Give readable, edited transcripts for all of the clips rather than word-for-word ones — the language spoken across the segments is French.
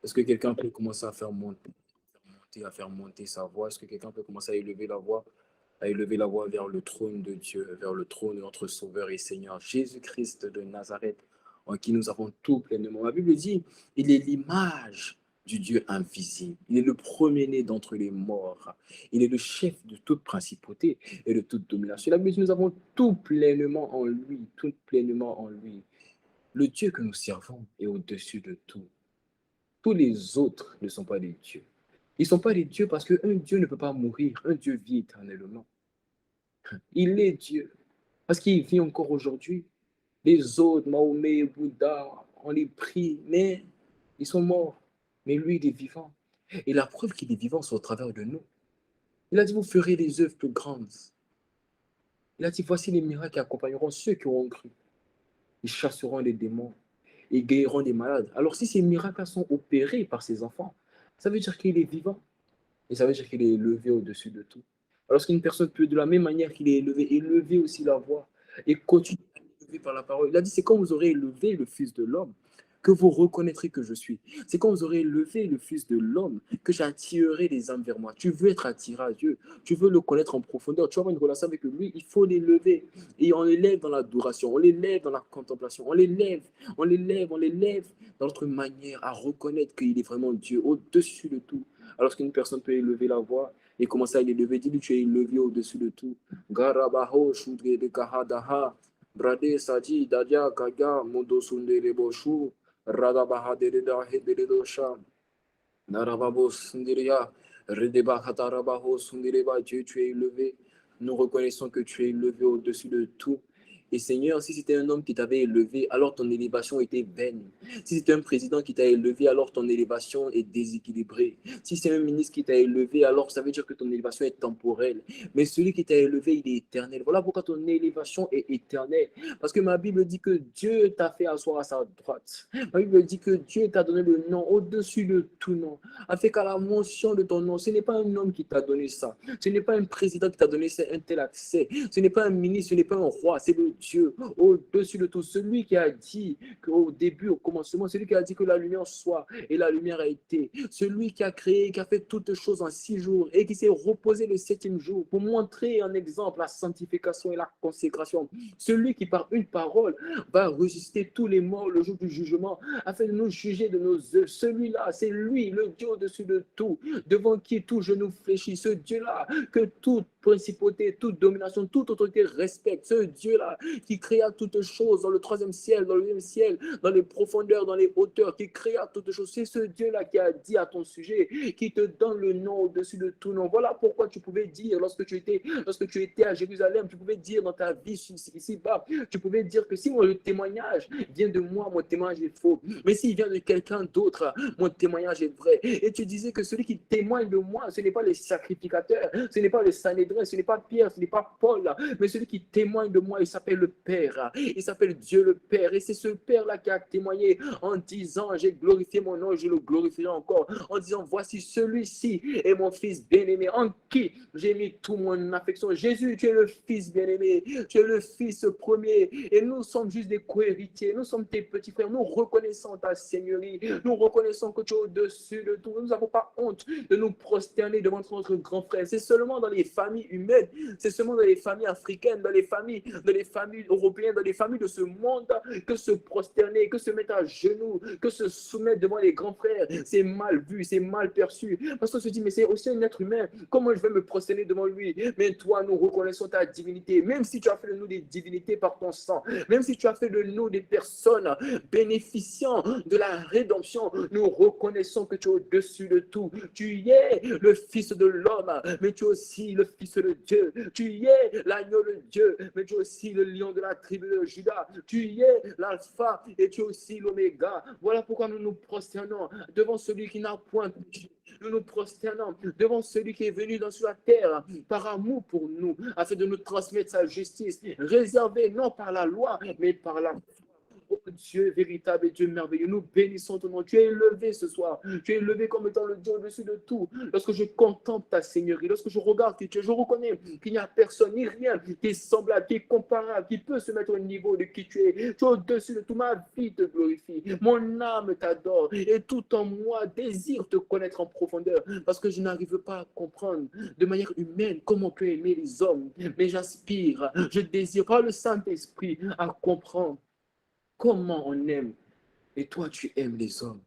Est-ce que quelqu'un peut commencer à faire monter sa voix? Est-ce que quelqu'un peut commencer à élever la voix vers le trône de Dieu, vers le trône de notre Sauveur et Seigneur Jésus-Christ de Nazareth, en qui nous avons tout pleinement. La Bible dit, il est l'image du Dieu invisible. Il est le premier-né d'entre les morts. Il est le chef de toute principauté et de toute domination. La Bible dit, nous avons tout pleinement en lui, tout pleinement en lui. Le Dieu que nous servons est au-dessus de tout. Tous les autres ne sont pas des dieux. Ils ne sont pas des dieux parce qu'un Dieu ne peut pas mourir. Un Dieu vit éternellement. Il est Dieu parce qu'il vit encore aujourd'hui. Les autres, Mahomet, Bouddha, on les prie, mais ils sont morts. Mais lui, il est vivant. Et la preuve qu'il est vivant, c'est au travers de nous. Il a dit, vous ferez des œuvres plus grandes. Il a dit, voici les miracles qui accompagneront ceux qui auront cru. Ils chasseront les démons. Ils guériront des malades. Alors si ces miracles sont opérés par ses enfants, ça veut dire qu'il est vivant. Et ça veut dire qu'il est élevé au-dessus de tout. Alors qu'une personne peut, de la même manière qu'il est élevé, élever aussi la voix et continuer à élever par la parole. Il a dit, c'est quand vous aurez élevé le Fils de l'homme que vous reconnaîtrez que je suis. C'est quand vous aurez élevé le Fils de l'homme que j'attirerai les âmes vers moi. Tu veux être attiré à Dieu, tu veux le connaître en profondeur, tu veux avoir une relation avec lui, il faut l'élever. Et on l'élève dans l'adoration, on l'élève dans la contemplation, on l'élève dans notre manière à reconnaître qu'il est vraiment Dieu, au-dessus de tout. Alors qu'une personne peut élever la voix et commencer à l'élever, dis-lui, tu es élevé au-dessus de tout. Garabaho, Shudre de Kahadaha, Brade Sadi, Dadia, Kaga, Mondo Sundere Boshu, Radabaha de Hededosha, Narababo Sundiria, Redeba Hatarabaho Sundireba, Dieu, tu es élevé. Nous reconnaissons que tu es élevé au-dessus de tout. Et Seigneur, si c'était un homme qui t'avait élevé, alors ton élévation était vaine. Si c'était un président qui t'a élevé, alors ton élévation est déséquilibrée. Si c'est un ministre qui t'a élevé, alors ça veut dire que ton élévation est temporelle. Mais celui qui t'a élevé, il est éternel. Voilà pourquoi ton élévation est éternelle. Parce que ma Bible dit que Dieu t'a fait asseoir à sa droite. Ma Bible dit que Dieu t'a donné le nom au-dessus de tout nom. Afin qu'à la mention de ton nom, ce n'est pas un homme qui t'a donné ça. Ce n'est pas un président qui t'a donné un tel accès. Ce n'est pas un ministre, ce n'est pas un roi. C'est le Dieu au-dessus de tout. Celui qui a dit qu'au début, au commencement, celui qui a dit que la lumière soit et la lumière a été. Celui qui a créé, qui a fait toutes choses en 6 jours et qui s'est reposé le 7e jour pour montrer un exemple la sanctification et la consécration. Celui qui par une parole va ressusciter tous les morts le jour du jugement afin de nous juger de nos œuvres. Celui-là, c'est lui, le Dieu au-dessus de tout, devant qui tout genou fléchit. Ce Dieu-là, que toute principauté, toute domination, toute autorité respecte. Ce Dieu-là qui créa toutes choses dans le 3e ciel, dans le 2e ciel, dans les profondeurs, dans les hauteurs, qui créa toutes choses. C'est ce Dieu-là qui a dit à ton sujet, qui te donne le nom au-dessus de tout nom. Voilà pourquoi tu pouvais dire, lorsque tu étais à Jérusalem, tu pouvais dire dans ta vie ici-bas, tu pouvais dire que si mon témoignage vient de moi, mon témoignage est faux. Mais s'il vient de quelqu'un d'autre, mon témoignage est vrai. Et tu disais que celui qui témoigne de moi, ce n'est pas les sacrificateurs, ce n'est pas le Sanhédrin, ce n'est pas Pierre, ce n'est pas Paul, mais celui qui témoigne de moi, il s'appelle le Père. Il s'appelle Dieu le Père. Et c'est ce Père-là qui a témoigné en disant, j'ai glorifié mon nom, je le glorifierai encore, en disant, voici celui-ci est mon fils bien-aimé, en qui j'ai mis toute mon affection. Jésus, tu es le fils bien-aimé, tu es le fils premier, et nous sommes juste des co-héritiers, nous sommes tes petits frères, nous reconnaissons ta seigneurie, nous reconnaissons que tu es au-dessus de tout, nous n'avons pas honte de nous prosterner devant notre grand frère. C'est seulement dans les familles humaines, c'est seulement dans les familles africaines, dans les familles européennes, dans les familles de ce monde, que se prosterner, que se mettre à genoux, que se soumettre devant les grands frères, c'est mal vu, c'est mal perçu. Parce qu'on se dit, mais c'est aussi un être humain, comment je vais me prosterner devant lui? Mais toi, nous reconnaissons ta divinité, même si tu as fait de nous des divinités par ton sang, même si tu as fait de nous des personnes bénéficiant de la rédemption, nous reconnaissons que tu es au-dessus de tout. Tu es le Fils de l'homme, mais tu es aussi le Fils de Dieu. Tu es l'agneau de Dieu, mais tu es aussi le lion de la tribu de Juda. Tu es l'alpha et tu es aussi l'oméga. Voilà pourquoi nous nous prosternons devant celui qui n'a point péché. Nous nous prosternons devant celui qui est venu sur la terre par amour pour nous, afin de nous transmettre sa justice, réservée non par la loi, mais par la foi. Oh Dieu véritable et Dieu merveilleux, nous bénissons ton nom. Tu es élevé ce soir. Tu es élevé comme étant le Dieu au-dessus de tout. Lorsque je contemple ta Seigneurie, lorsque je regarde qui tu es, je reconnais qu'il n'y a personne ni rien qui est semblable, qui est comparable, qui peut se mettre au niveau de qui tu es. Tu es au-dessus de tout. Ma vie te glorifie. Mon âme t'adore. Et tout en moi désire te connaître en profondeur parce que je n'arrive pas à comprendre de manière humaine comment on peut aimer les hommes. Mais j'aspire, je désire par le Saint-Esprit à comprendre comment on aime. Et toi, tu aimes les hommes.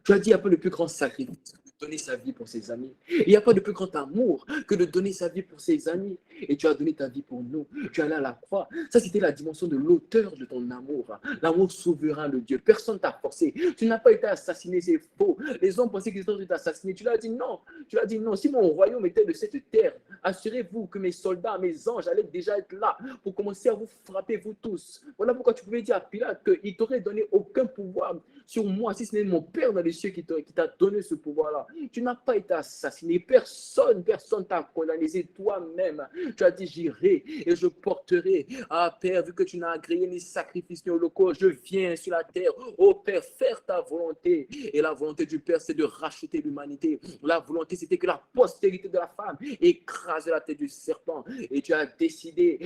Tu as dit, il n'y a pas de plus grand sacrifice que de donner sa vie pour ses amis. Il n'y a pas de plus grand amour que de donner sa vie pour ses amis. Et tu as donné ta vie pour nous. Tu es allé à la croix. Ça, c'était la dimension de l'auteur de ton amour. L'amour souverain de Dieu. Personne ne t'a forcé. Tu n'as pas été assassiné, c'est faux. Les hommes pensaient qu'ils étaient assassinés. Tu l'as dit non. Tu l'as dit non. Si mon royaume était de cette terre, assurez-vous que mes soldats, mes anges allaient déjà être là pour commencer à vous frapper, vous tous. Voilà pourquoi tu pouvais dire à Pilate qu'il t'aurait donné aucun pouvoir sur moi, si ce n'est mon Père dans les cieux qui t'a donné ce pouvoir-là. Tu n'as pas été assassiné. Personne t'a condamné. C'est toi-même. Tu as dit, j'irai et je porterai. Ah, Père, vu que tu n'as agréé ni sacrifice ni holocauste, je viens sur la terre. Oh, Père, faire ta volonté. Et la volonté du Père, c'est de racheter l'humanité. La volonté, c'était que la postérité de la femme écrase la tête du serpent. Et tu as décidé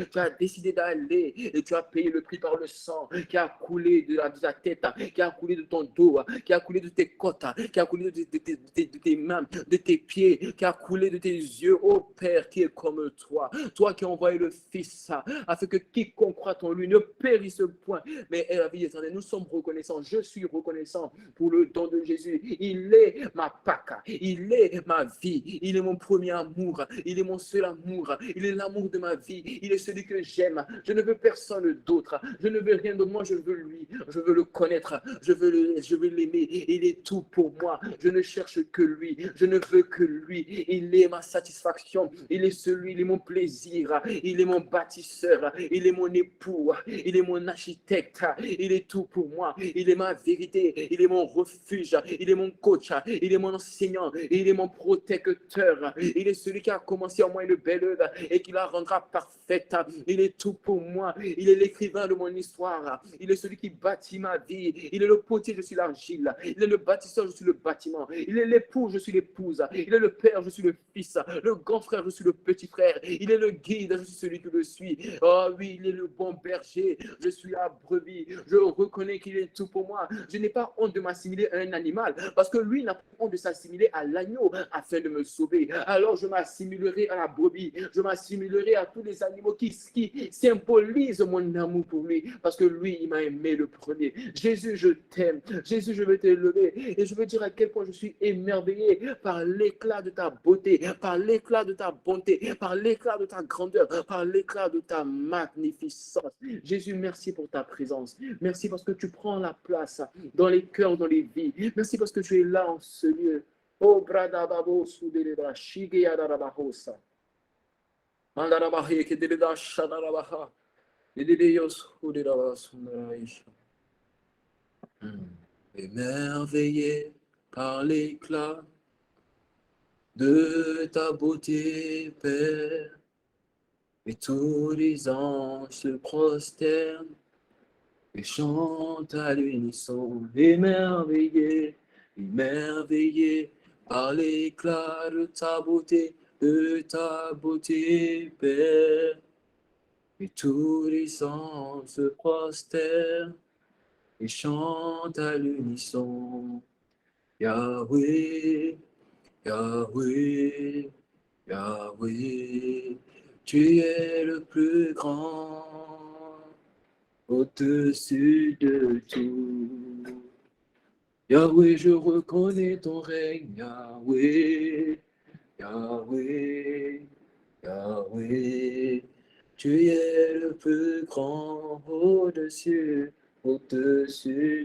d'aller et tu as payé le prix par le sang qui a coulé de ta tête, qui a coulé de ton dos, qui a coulé de tes côtes, qui a coulé de tes mains, de tes pieds, qui a coulé de tes yeux, ô Père, qui est comme toi. Toi qui as envoyé le Fils, afin que quiconque croit en lui ne périsse point, mais ait la vie éternelle. Nous sommes reconnaissants, je suis reconnaissant pour le don de Jésus. Il est ma Pâque, il est ma vie, il est mon premier amour, il est mon seul amour, il est l'amour de ma vie, il est celui que j'aime. Je ne veux personne d'autre, je ne veux rien de moi, je veux lui, je veux le connaître, je veux l'aimer, il est tout pour moi, je ne cherche que lui, je ne veux que lui, il est ma satisfaction, il est mon plaisir, il est mon bâtisseur, il est mon époux, il est mon architecte, il est tout pour moi, il est ma vérité, il est mon refuge, il est mon coach, il est mon enseignant, il est mon protecteur, il est celui qui a commencé en moi une belle œuvre et qui la rendra parfaite, il est tout pour moi, il est l'écrivain de mon histoire, il est celui qui bâtit ma vie, il est le potier, je suis l'argile, il est le bâtisseur, je suis le bâtiment, il est l'époux, je suis l'épouse, il est le père, je suis le fils, le grand frère, je suis le petit frère, il est le guide, je suis celui qui le suit, oh oui, il est le bon berger, je suis la brebis, je reconnais qu'il est tout pour moi, je n'ai pas honte de m'assimiler à un animal, parce que lui n'a pas honte de s'assimiler à l'agneau afin de me sauver, alors je m'assimilerai à la brebis, je m'assimilerai à tous les animaux qui symbolisent mon amour pour lui, parce que lui, il m'a aimé le premier. Jésus, je t'aime. Jésus, je veux t'élever. Et je veux dire à quel point je suis émerveillé par l'éclat de ta beauté, par l'éclat de ta bonté, par l'éclat de ta grandeur, par l'éclat de ta magnificence. Jésus, merci pour ta présence. Merci parce que tu prends la place dans les cœurs, dans les vies. Merci parce que tu es là en ce lieu. Oh, brada babo soudeleba, shigeyadarabahosa. Mandarabahe, kedeleda shadarabaha. Émerveillé par l'éclat de ta beauté, Père, et tous les anges se prosternent et chantent à l'unisson. Émerveillé, émerveillé par l'éclat de ta beauté, Père. Et tous les anges se prosternent et chantent à l'unisson. Yahweh, Yahweh, Yahweh, tu es le plus grand, au-dessus de tout. Yahweh, je reconnais ton règne, Yahweh, Yahweh, Yahweh. Tu es le plus grand au-dessus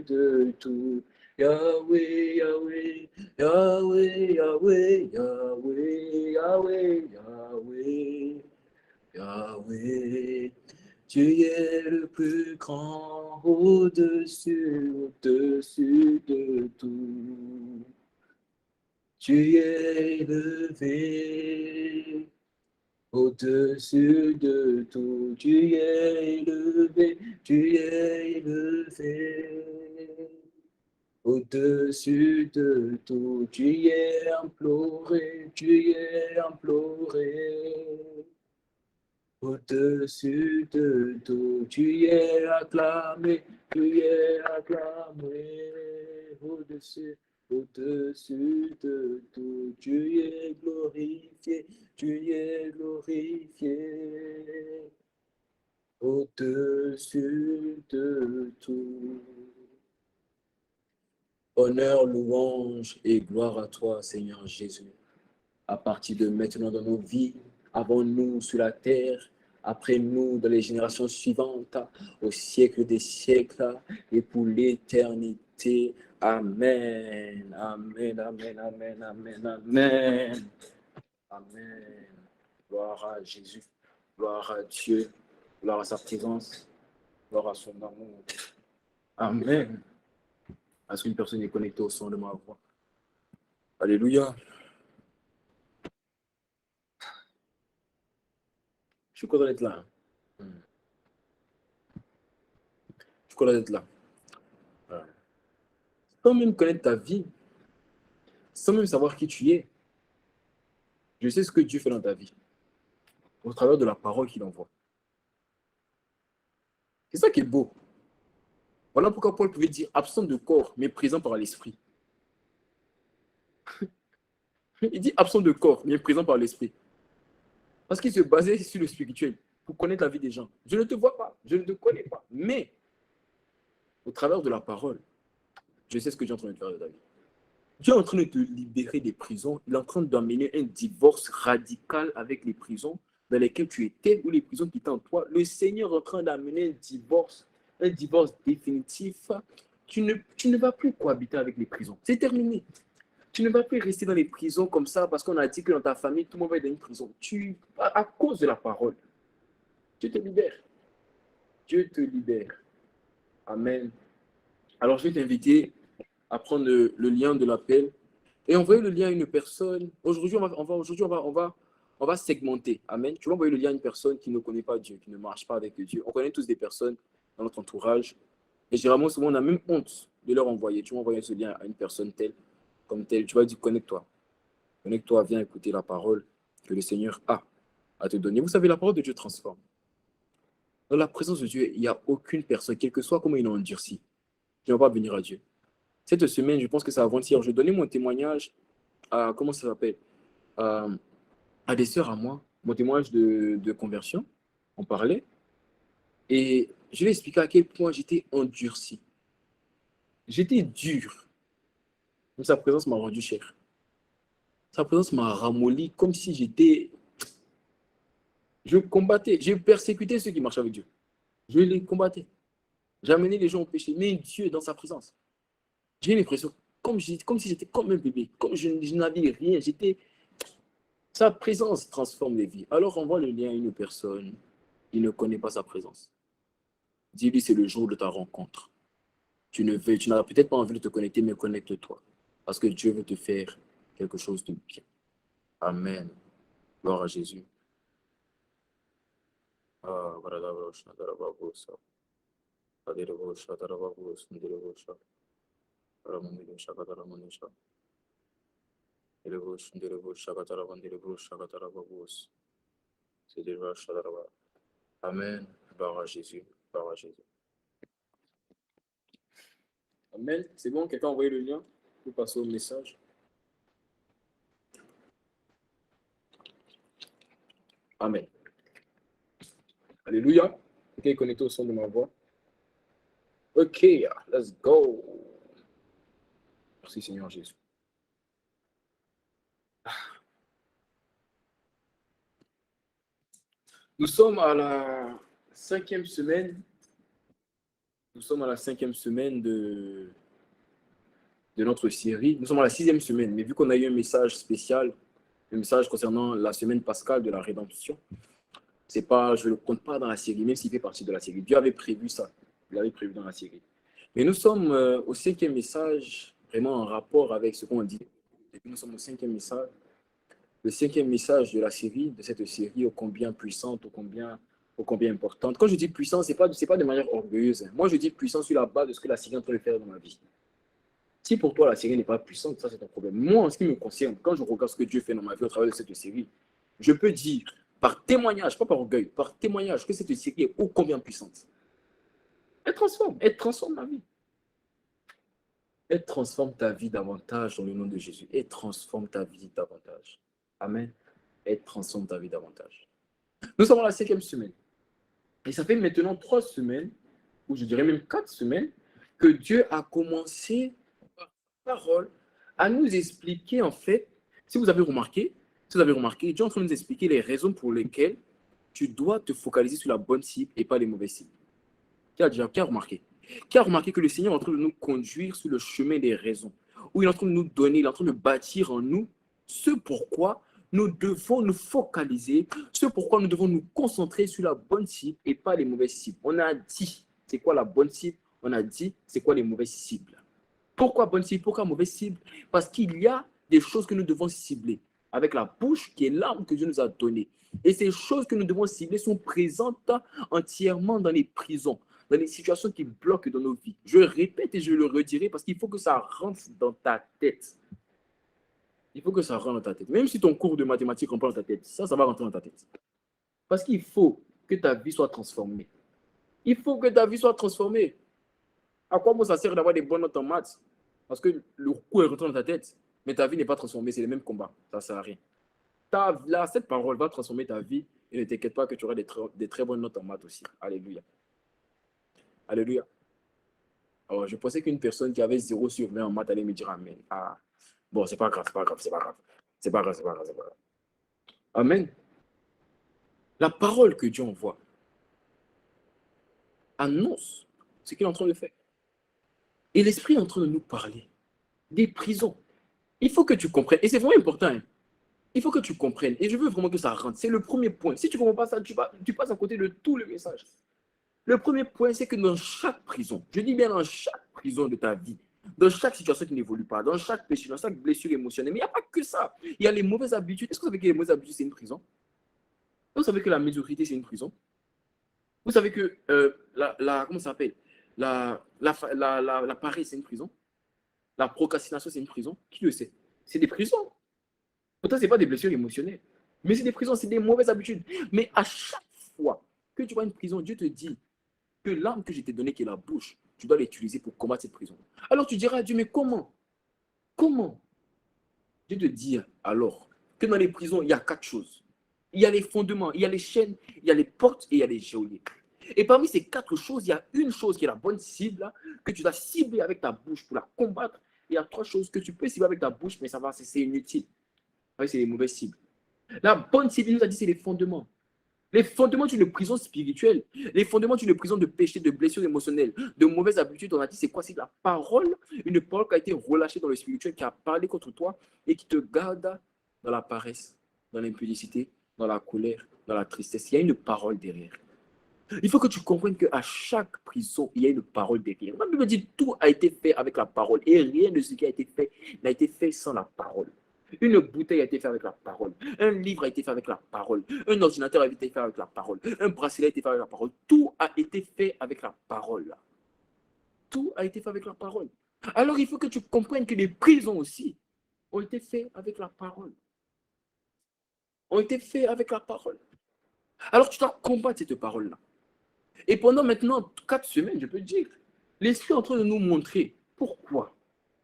de tout. Yahweh, Yahweh, Yahweh, Yahweh, Yahweh, Yahweh, Yahweh, Yahweh. Tu es le plus grand au-dessus de tout. Tu es élevé Au-dessus de tout, tu es élevé, tu es élevé. Au-dessus de tout, tu es imploré, tu es imploré. Au-dessus de tout, tu es acclamé, tu es acclamé. Au-dessus, au-dessus de tout, tu es glorifié, tu es glorifié. Au-dessus de tout. Honneur, louange et gloire à toi, Seigneur Jésus. À partir de maintenant dans nos vies, avant nous sur la terre, après nous dans les générations suivantes, au siècle des siècles et pour l'éternité. Amen. Amen, amen, amen, amen, amen. Amen. Gloire à Jésus, gloire à Dieu, gloire à sa présence, gloire à son amour. Amen. Est-ce qu'une personne est connectée au son de ma voix? Alléluia. Je suis content d'être là. Je suis content d'être là. Sans même connaître ta vie, sans même savoir qui tu es, je sais ce que Dieu fait dans ta vie, au travers de la parole qu'il envoie. C'est ça qui est beau. Voilà pourquoi Paul pouvait dire absent de corps, mais présent par l'esprit. Il dit absent de corps, mais présent par l'esprit. Parce qu'il se basait sur le spirituel pour connaître la vie des gens. Je ne te vois pas, je ne te connais pas, mais au travers de la parole, je sais ce que Dieu est en train de faire de ta vie. Dieu est en train de te libérer des prisons. Il est en train d'amener un divorce radical avec les prisons dans lesquelles tu étais ou les prisons qui étaient en toi. Le Seigneur est en train d'amener un divorce définitif. Tu ne vas plus cohabiter avec les prisons. C'est terminé. Tu ne vas plus rester dans les prisons comme ça parce qu'on a dit que dans ta famille, tout le monde va être dans une prison. À cause de la parole, Dieu te libère. Dieu te libère. Amen. Alors, je vais t'inviter à prendre le lien de l'appel et envoyer le lien à une personne. Aujourd'hui, on va segmenter. Amen. Tu vas envoyer le lien à une personne qui ne connaît pas Dieu, qui ne marche pas avec Dieu. On connaît tous des personnes dans notre entourage. Et généralement, souvent, on a même honte de leur envoyer. Tu vas envoyer ce lien à une personne telle, comme telle. Tu vas dire, connecte-toi. Connecte-toi, viens écouter la parole que le Seigneur a à te donner. Vous savez, la parole de Dieu transforme. Dans la présence de Dieu, il n'y a aucune personne, quel que soit comment il est endurci, qui ne va pas venir à Dieu. Cette semaine, je pense que c'est avant-hier, je donnais mon témoignage à, comment ça s'appelle, à, à des sœurs à moi, mon témoignage de conversion. On parlait. Et je lui ai expliqué à quel point j'étais endurci. J'étais dur. Mais sa présence m'a rendu cher. Sa présence m'a ramolli comme si j'étais. Je combattais, j'ai persécuté ceux qui marchaient avec Dieu. Je les combattais. J'amenais les gens au péché. Mais Dieu, dans sa présence, j'ai l'impression, comme si j'étais comme un bébé, comme je n'avais rien. Sa présence transforme les vies. Alors envoie le lien à une personne qui ne connaît pas sa présence. Dis-lui, c'est le jour de ta rencontre. Tu n'as peut-être pas envie de te connecter, mais connecte-toi. Parce que Dieu veut te faire quelque chose de bien. Amen. Gloire à Jésus. Amen. Gloire à Jésus. Gloire à Jésus. Amen. C'est bon, quelqu'un a envoyé le lien pour passer au message. Amen. Alléluia. Quelqu'un est connecté au son de ma voix. Ok, let's go. Merci Seigneur Jésus. Nous sommes à la 5e semaine. Nous sommes à la 5e semaine de notre série. Nous sommes à la 6e semaine, mais vu qu'on a eu un message spécial, un message concernant la semaine pascale de la rédemption, c'est pas, je ne le compte pas dans la série, même s'il fait partie de la série. Dieu avait prévu ça. Il l'avait prévu dans la série. Mais nous sommes au 5e message, vraiment en rapport avec ce qu'on dit. Et puis nous sommes au 5e message. le cinquième message de la série, de cette série ô combien puissante, ô combien importante. Quand je dis puissance, c'est pas de manière orgueilleuse. Hein. Moi, je dis puissance sur la base de ce que la série est en train de faire dans ma vie. Si pour toi, la série n'est pas puissante, ça, c'est un problème. Moi, en ce qui me concerne, quand je regarde ce que Dieu fait dans ma vie au travers de cette série, je peux dire, par témoignage, pas par orgueil, par témoignage, que cette série est ô combien puissante. Elle transforme ma vie. Elle transforme ta vie davantage dans le nom de Jésus. Elle transforme ta vie davantage. Amen. Elle transforme ta vie davantage. Nous sommes à la 5e semaine. Et ça fait maintenant 3 semaines, ou je dirais même 4 semaines, que Dieu a commencé par parole à nous expliquer, en fait, si vous avez remarqué, Dieu est en train de nous expliquer les raisons pour lesquelles tu dois te focaliser sur la bonne cible et pas les mauvaises cibles. Qui a remarqué? Qui a remarqué que le Seigneur est en train de nous conduire sur le chemin des raisons, où il est en train de nous donner, il est en train de bâtir en nous ce pourquoi nous devons nous focaliser, ce pourquoi nous devons nous concentrer sur la bonne cible et pas les mauvaises cibles. On a dit, c'est quoi la bonne cible? On a dit, c'est quoi les mauvaises cibles? Pourquoi bonne cible? Pourquoi mauvaise cible? Parce qu'il y a des choses que nous devons cibler avec la bouche qui est l'arme que Dieu nous a donnée. Et ces choses que nous devons cibler sont présentes entièrement dans les prisons, dans les situations qui bloquent dans nos vies. Je répète et je le redirai parce qu'il faut que ça rentre dans ta tête. Il faut que ça rentre dans ta tête. Même si ton cours de mathématiques rentre dans ta tête, ça va rentrer dans ta tête. Parce qu'il faut que ta vie soit transformée. Il faut que ta vie soit transformée. À quoi ça sert d'avoir des bonnes notes en maths? Parce que le cours est rentré dans ta tête, mais ta vie n'est pas transformée, c'est le même combat. Ça ne sert à rien. Cette parole va transformer ta vie et ne t'inquiète pas que tu auras des très bonnes notes en maths aussi. Alléluia. Alléluia. Alors, je pensais qu'une personne qui avait 0 sur 20 en maths allait me dire Amen. Ah, bon, c'est pas grave, c'est pas grave, c'est pas grave. C'est pas grave, c'est pas grave, c'est pas grave. Amen. La parole que Dieu envoie annonce ce qu'il est en train de faire. Et l'Esprit est en train de nous parler des prisons. Il faut que tu comprennes. Et c'est vraiment important. Hein. Il faut que tu comprennes. Et je veux vraiment que ça rentre. C'est le premier point. Si tu ne comprends pas ça, tu passes à côté de tout le message. Le premier point, c'est que dans chaque prison, je dis bien dans chaque prison de ta vie, dans chaque situation qui n'évolue pas, dans chaque péché, dans chaque blessure émotionnelle, mais il n'y a pas que ça. Il y a les mauvaises habitudes. Est-ce que vous savez que les mauvaises habitudes, c'est une prison? Vous savez que la médiocrité, c'est une prison? Vous savez que comment ça s'appelle? La paresse, c'est une prison? La procrastination, c'est une prison? Qui le sait? C'est des prisons. Pourtant, ce n'est pas des blessures émotionnelles. Mais c'est des prisons, c'est des mauvaises habitudes. Mais à chaque fois que tu vois une prison, Dieu te dit que l'arme que je t'ai donnée, qui est la bouche, tu dois l'utiliser pour combattre cette prison. Alors tu diras à Dieu, mais comment? Comment? Dieu te dit alors que dans les prisons, il y a 4 choses. Il y a les fondements, il y a les chaînes, il y a les portes et il y a les geôliers. Et parmi ces 4 choses, il y a une chose qui est la bonne cible, que tu dois cibler avec ta bouche pour la combattre. Il y a 3 choses que tu peux cibler avec ta bouche, mais ça va, c'est inutile. C'est les mauvaises cibles. La bonne cible, il nous a dit, c'est les fondements. Les fondements d'une prison spirituelle, les fondements d'une prison de péché, de blessures émotionnelles, de mauvaises habitudes, on a dit, c'est quoi? C'est la parole, une parole qui a été relâchée dans le spirituel, qui a parlé contre toi et qui te garde dans la paresse, dans l'impudicité, dans la colère, dans la tristesse. Il y a une parole derrière. Il faut que tu comprennes qu'à chaque prison, il y a une parole derrière. La Bible dit tout a été fait avec la parole et rien de ce qui a été fait n'a été fait sans la parole. Une bouteille a été faite avec la parole. Un livre a été fait avec la parole. Un ordinateur a été fait avec la parole. Un bracelet a été fait avec la parole. Tout a été fait avec la parole. Tout a été fait avec la parole. Alors il faut que tu comprennes que les prisons aussi ont été faites avec la parole. Ont été faits avec la parole. Alors tu dois combattre cette parole-là. Et pendant maintenant 4 semaines, je peux te dire, l'Esprit est en train de nous montrer pourquoi.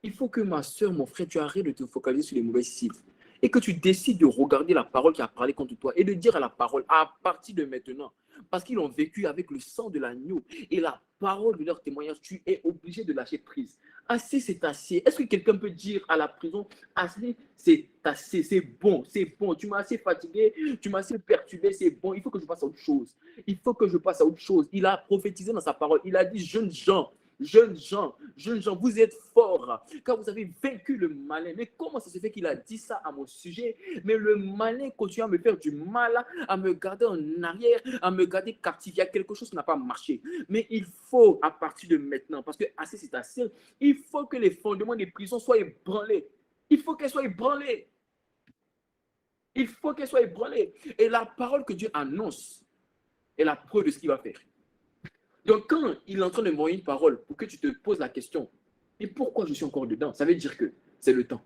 Il faut que ma soeur, mon frère, tu arrêtes de te focaliser sur les mauvaises cibles et que tu décides de regarder la parole qui a parlé contre toi et de dire à la parole à partir de maintenant, parce qu'ils ont vécu avec le sang de l'agneau et la parole de leur témoignage, tu es obligé de lâcher prise. Assez, c'est assez. Est-ce que quelqu'un peut dire à la prison, assez, c'est assez, c'est bon, tu m'as assez fatigué, tu m'as assez perturbé, c'est bon, il faut que je passe à autre chose. Il faut que je passe à autre chose. Il a prophétisé dans sa parole, il a dit, jeunes gens, vous êtes forts, car vous avez vaincu le malin. Mais comment ça se fait qu'il a dit ça à mon sujet? Mais le malin continue à me faire du mal, à me garder en arrière, à me garder captif. Il y a quelque chose qui n'a pas marché. Mais il faut, à partir de maintenant, parce que assez c'est assez, il faut que les fondements des prisons soient ébranlés. Il faut qu'elles soient ébranlées. Il faut qu'elle soit ébranlée. Et la parole que Dieu annonce est la preuve de ce qu'il va faire. Donc, quand il est en train de m'envoyer une parole pour que tu te poses la question, et pourquoi je suis encore dedans? Ça veut dire que c'est le temps.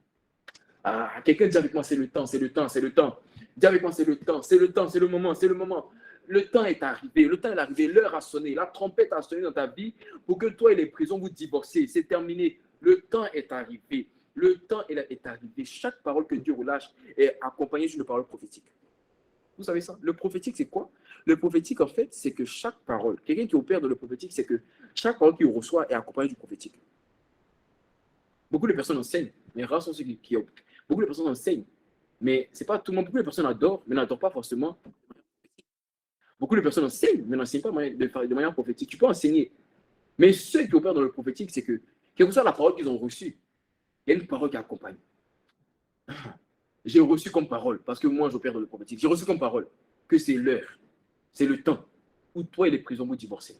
Ah, quelqu'un dit avec moi, c'est le temps, c'est le temps, c'est le temps. Dis avec moi, c'est le temps, c'est le temps, c'est le moment, c'est le moment. Le temps est arrivé, le temps est arrivé, l'heure a sonné, la trompette a sonné dans ta vie pour que toi et les prisons vous divorciez. C'est terminé. Le temps est arrivé. Le temps est arrivé. Chaque parole que Dieu relâche est accompagnée d'une parole prophétique. Vous savez ça? Le prophétique, c'est quoi? Le prophétique, en fait, c'est que chaque parole, quelqu'un qui opère dans le prophétique, c'est que chaque parole qu'il reçoit est accompagnée du prophétique. Beaucoup de personnes enseignent, mais rares sont ceux qui opèrent. Beaucoup de personnes enseignent, mais c'est pas tout le monde. Beaucoup de personnes adorent, mais n'adorent pas forcément. Beaucoup de personnes enseignent, mais n'enseignent pas de manière prophétique. Tu peux enseigner, mais ceux qui opèrent dans le prophétique, c'est que, quelle que soit la parole qu'ils ont reçue, il y a une parole qui accompagne. J'ai reçu comme parole, parce que moi j'opère dans le prophétique, j'ai reçu comme parole que c'est l'heure, c'est le temps où toi et les prisons vous divorcez.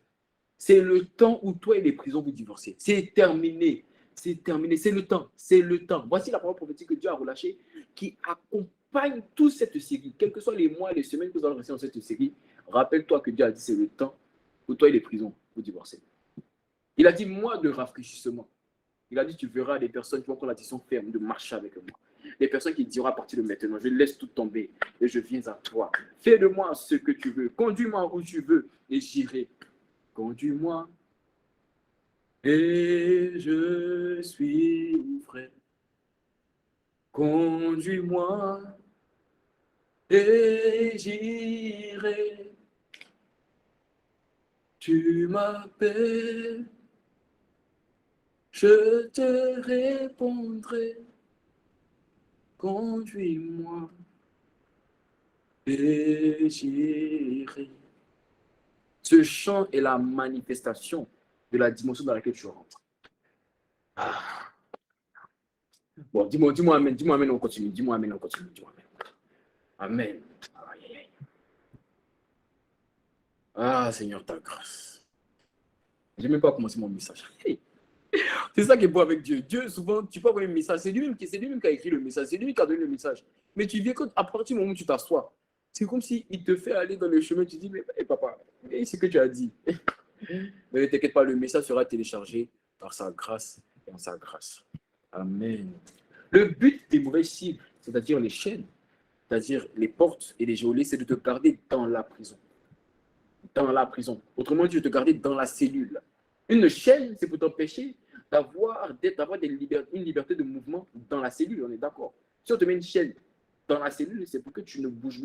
C'est le temps où toi et les prisons vous divorcez. C'est terminé. C'est terminé. C'est le temps. C'est le temps. Voici la parole prophétique que Dieu a relâchée qui accompagne toute cette série. Quels que soient les mois et les semaines que vous allez rester dans cette série, rappelle-toi que Dieu a dit c'est le temps où toi et les prisons vous divorcez. Il a dit mois de rafraîchissement. Il a dit tu verras des personnes qui vont prendre la décision ferme de marcher avec moi. Des personnes qui diront à partir de maintenant, je laisse tout tomber et je viens à toi. Fais de moi ce que tu veux. Conduis-moi où tu veux et j'irai. Conduis-moi et je suis prêt. Conduis-moi et j'irai. Tu m'appelles, je te répondrai. Conduis-moi et j'irai. Ce chant est la manifestation de la dimension dans laquelle tu rentres. Ah. Bon, dis-moi amen, dis-moi amen, on continue, dis-moi amen, on continue, dis-moi amen. Amen. Aïe, aïe, aïe. Ah, Seigneur, ta grâce. Je n'ai même pas commencé mon message. Hey. C'est ça qui est beau avec Dieu. Dieu, souvent, tu peux avoir un message. C'est lui-même qui a écrit le message. C'est lui qui a donné le message. Mais tu viens à partir du moment où tu t'assois. C'est comme s'il te fait aller dans le chemin. Tu dis, mais hey, papa, hey, c'est ce que tu as dit. Mais ne t'inquiète pas, le message sera téléchargé par sa grâce et en sa grâce. Amen. Le but des mauvaises cibles, c'est-à-dire les chaînes, c'est-à-dire les portes et les geôliers, c'est de te garder dans la prison. Dans la prison. Autrement dit, de te garder dans la cellule. Une chaîne, c'est pour t'empêcher d'avoir une liberté de mouvement dans la cellule, on est d'accord. Si on te met une chaîne dans la cellule, c'est pour que tu bouges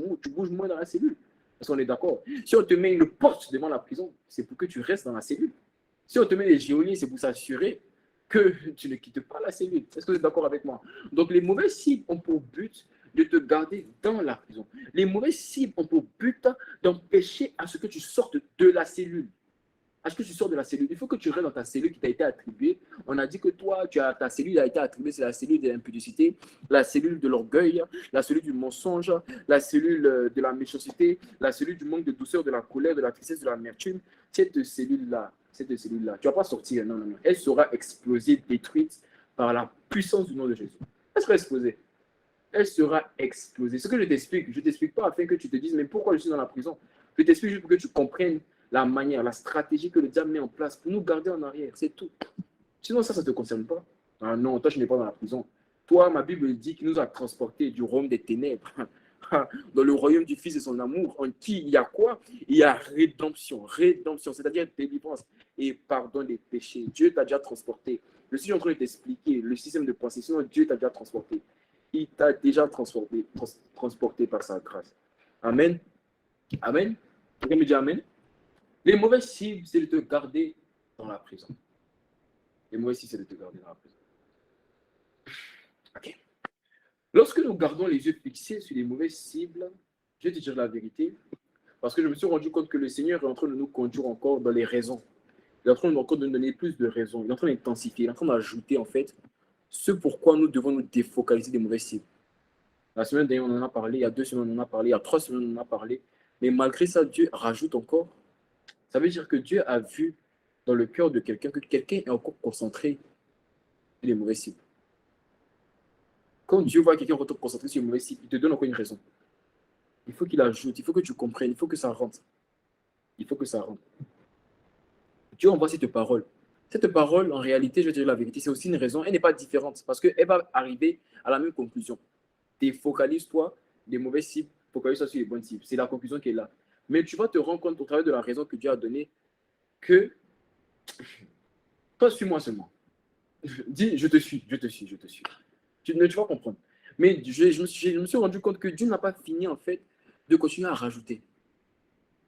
moins dans la cellule. Parce qu'on est d'accord. Si on te met une porte devant la prison, c'est pour que tu restes dans la cellule. Si on te met des geôliers, c'est pour s'assurer que tu ne quittes pas la cellule. Est-ce que vous êtes d'accord avec moi? Donc, les mauvaises cibles ont pour but de te garder dans la prison. Les mauvaises cibles ont pour but d'empêcher à ce que tu sortes de la cellule. À ce que tu sors de la cellule, il faut que tu restes dans ta cellule qui t'a été attribuée. On a dit que toi, ta cellule a été attribuée, c'est la cellule de l'impudicité, la cellule de l'orgueil, la cellule du mensonge, la cellule de la méchanceté, la cellule du manque de douceur, de la colère, de la tristesse, de l'amertume. Cette cellule-là, tu ne vas pas sortir, non, non, non. Elle sera explosée, détruite par la puissance du nom de Jésus. Elle sera explosée. Elle sera explosée. Ce que je ne t'explique pas afin que tu te dises, mais pourquoi je suis dans la prison? Je t'explique juste pour que tu comprennes la manière, la stratégie que le diable met en place pour nous garder en arrière. C'est tout. Sinon, ça ne te concerne pas. Ah non, toi, tu n'es pas dans la prison. Toi, ma Bible dit qu'il nous a transportés du royaume des ténèbres dans le royaume du Fils de son amour, en qui il y a quoi? Il y a rédemption. Rédemption, c'est-à-dire délivrance et pardon des péchés. Dieu t'a déjà transporté. Je suis en train de t'expliquer le système de pensée. Sinon, Dieu t'a déjà transporté. Il t'a déjà transporté par sa grâce. Amen. Amen. Quelqu'un me dit Amen. Les mauvaises cibles, c'est de te garder dans la prison. Les mauvaises cibles, c'est de te garder dans la prison. Ok. Lorsque nous gardons les yeux fixés sur les mauvaises cibles, je vais te dire la vérité, parce que je me suis rendu compte que le Seigneur est en train de nous conduire encore dans les raisons. Il est en train encore de nous donner plus de raisons. Il est en train d'intensifier, il est en train d'ajouter en fait ce pourquoi nous devons nous défocaliser des mauvaises cibles. La semaine dernière, on en a parlé, il y a 2 semaines, on en a parlé, il y a 3 semaines, on en a parlé. Mais malgré ça, Dieu rajoute encore. Ça veut dire que Dieu a vu dans le cœur de quelqu'un que quelqu'un est encore concentré sur les mauvaises cibles. Quand Dieu voit quelqu'un te concentrer sur une mauvaise cible, il te donne encore une raison. Il faut qu'il ajoute, il faut que tu comprennes, il faut que ça rentre. Il faut que ça rentre. Dieu envoie cette parole. Cette parole, en réalité, je vais te dire la vérité, c'est aussi une raison. Elle n'est pas différente parce qu'elle va arriver à la même conclusion. Focalise-toi des mauvaises cibles, focalise-toi sur les bonnes cibles. C'est la conclusion qui est là. Mais tu vas te rendre compte au travers de la raison que Dieu a donnée que toi, suis-moi seulement. Dis, je te suis, je te suis, je te suis. Tu vas comprendre. Mais je me suis rendu compte que Dieu n'a pas fini, en fait, de continuer à rajouter.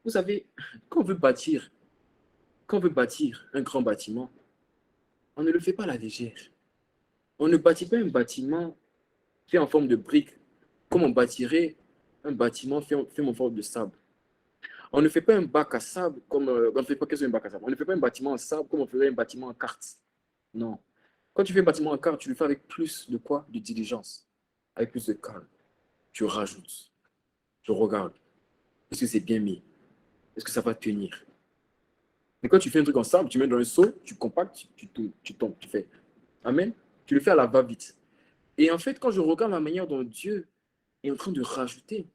Vous savez, quand on veut bâtir un grand bâtiment, on ne le fait pas à la légère. On ne bâtit pas un bâtiment fait en forme de briques, comme on bâtirait un bâtiment fait en forme de sable. On ne fait pas un bac à sable comme on ne fait pas un bac à sable. On ne fait pas un bâtiment en sable comme on ferait un bâtiment en carte. Non. Quand tu fais un bâtiment en carte, tu le fais avec plus de quoi? De diligence, avec plus de calme. Tu rajoutes. Tu regardes. Est-ce que c'est bien mis? Est-ce que ça va tenir? Mais quand tu fais un truc en sable, tu mets dans un seau, tu compactes, tu tombes, tu fais. Amen. Tu le fais à la va-vite. Et en fait, quand je regarde la manière dont Dieu est en train de rajouter,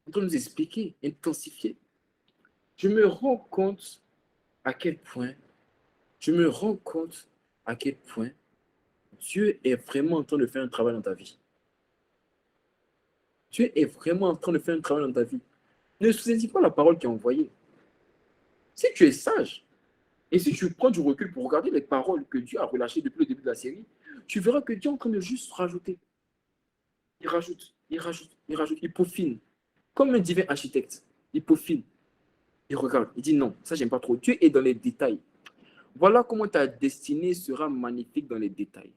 en train de nous expliquer, intensifier, je me rends compte à quel point, je me rends compte à quel point Dieu est vraiment en train de faire un travail dans ta vie. Dieu est vraiment en train de faire un travail dans ta vie. Ne saisis pas la parole qui est envoyée. Si tu es sage, et si tu prends du recul pour regarder les paroles que Dieu a relâchées depuis le début de la série, tu verras que Dieu est en train de juste rajouter. Il rajoute, il rajoute, il rajoute, il peaufine. Comme un divin architecte, il peaufine. Il regarde, il dit non, ça j'aime pas trop. Dieu est dans les détails. Voilà comment ta destinée sera magnifique dans les détails,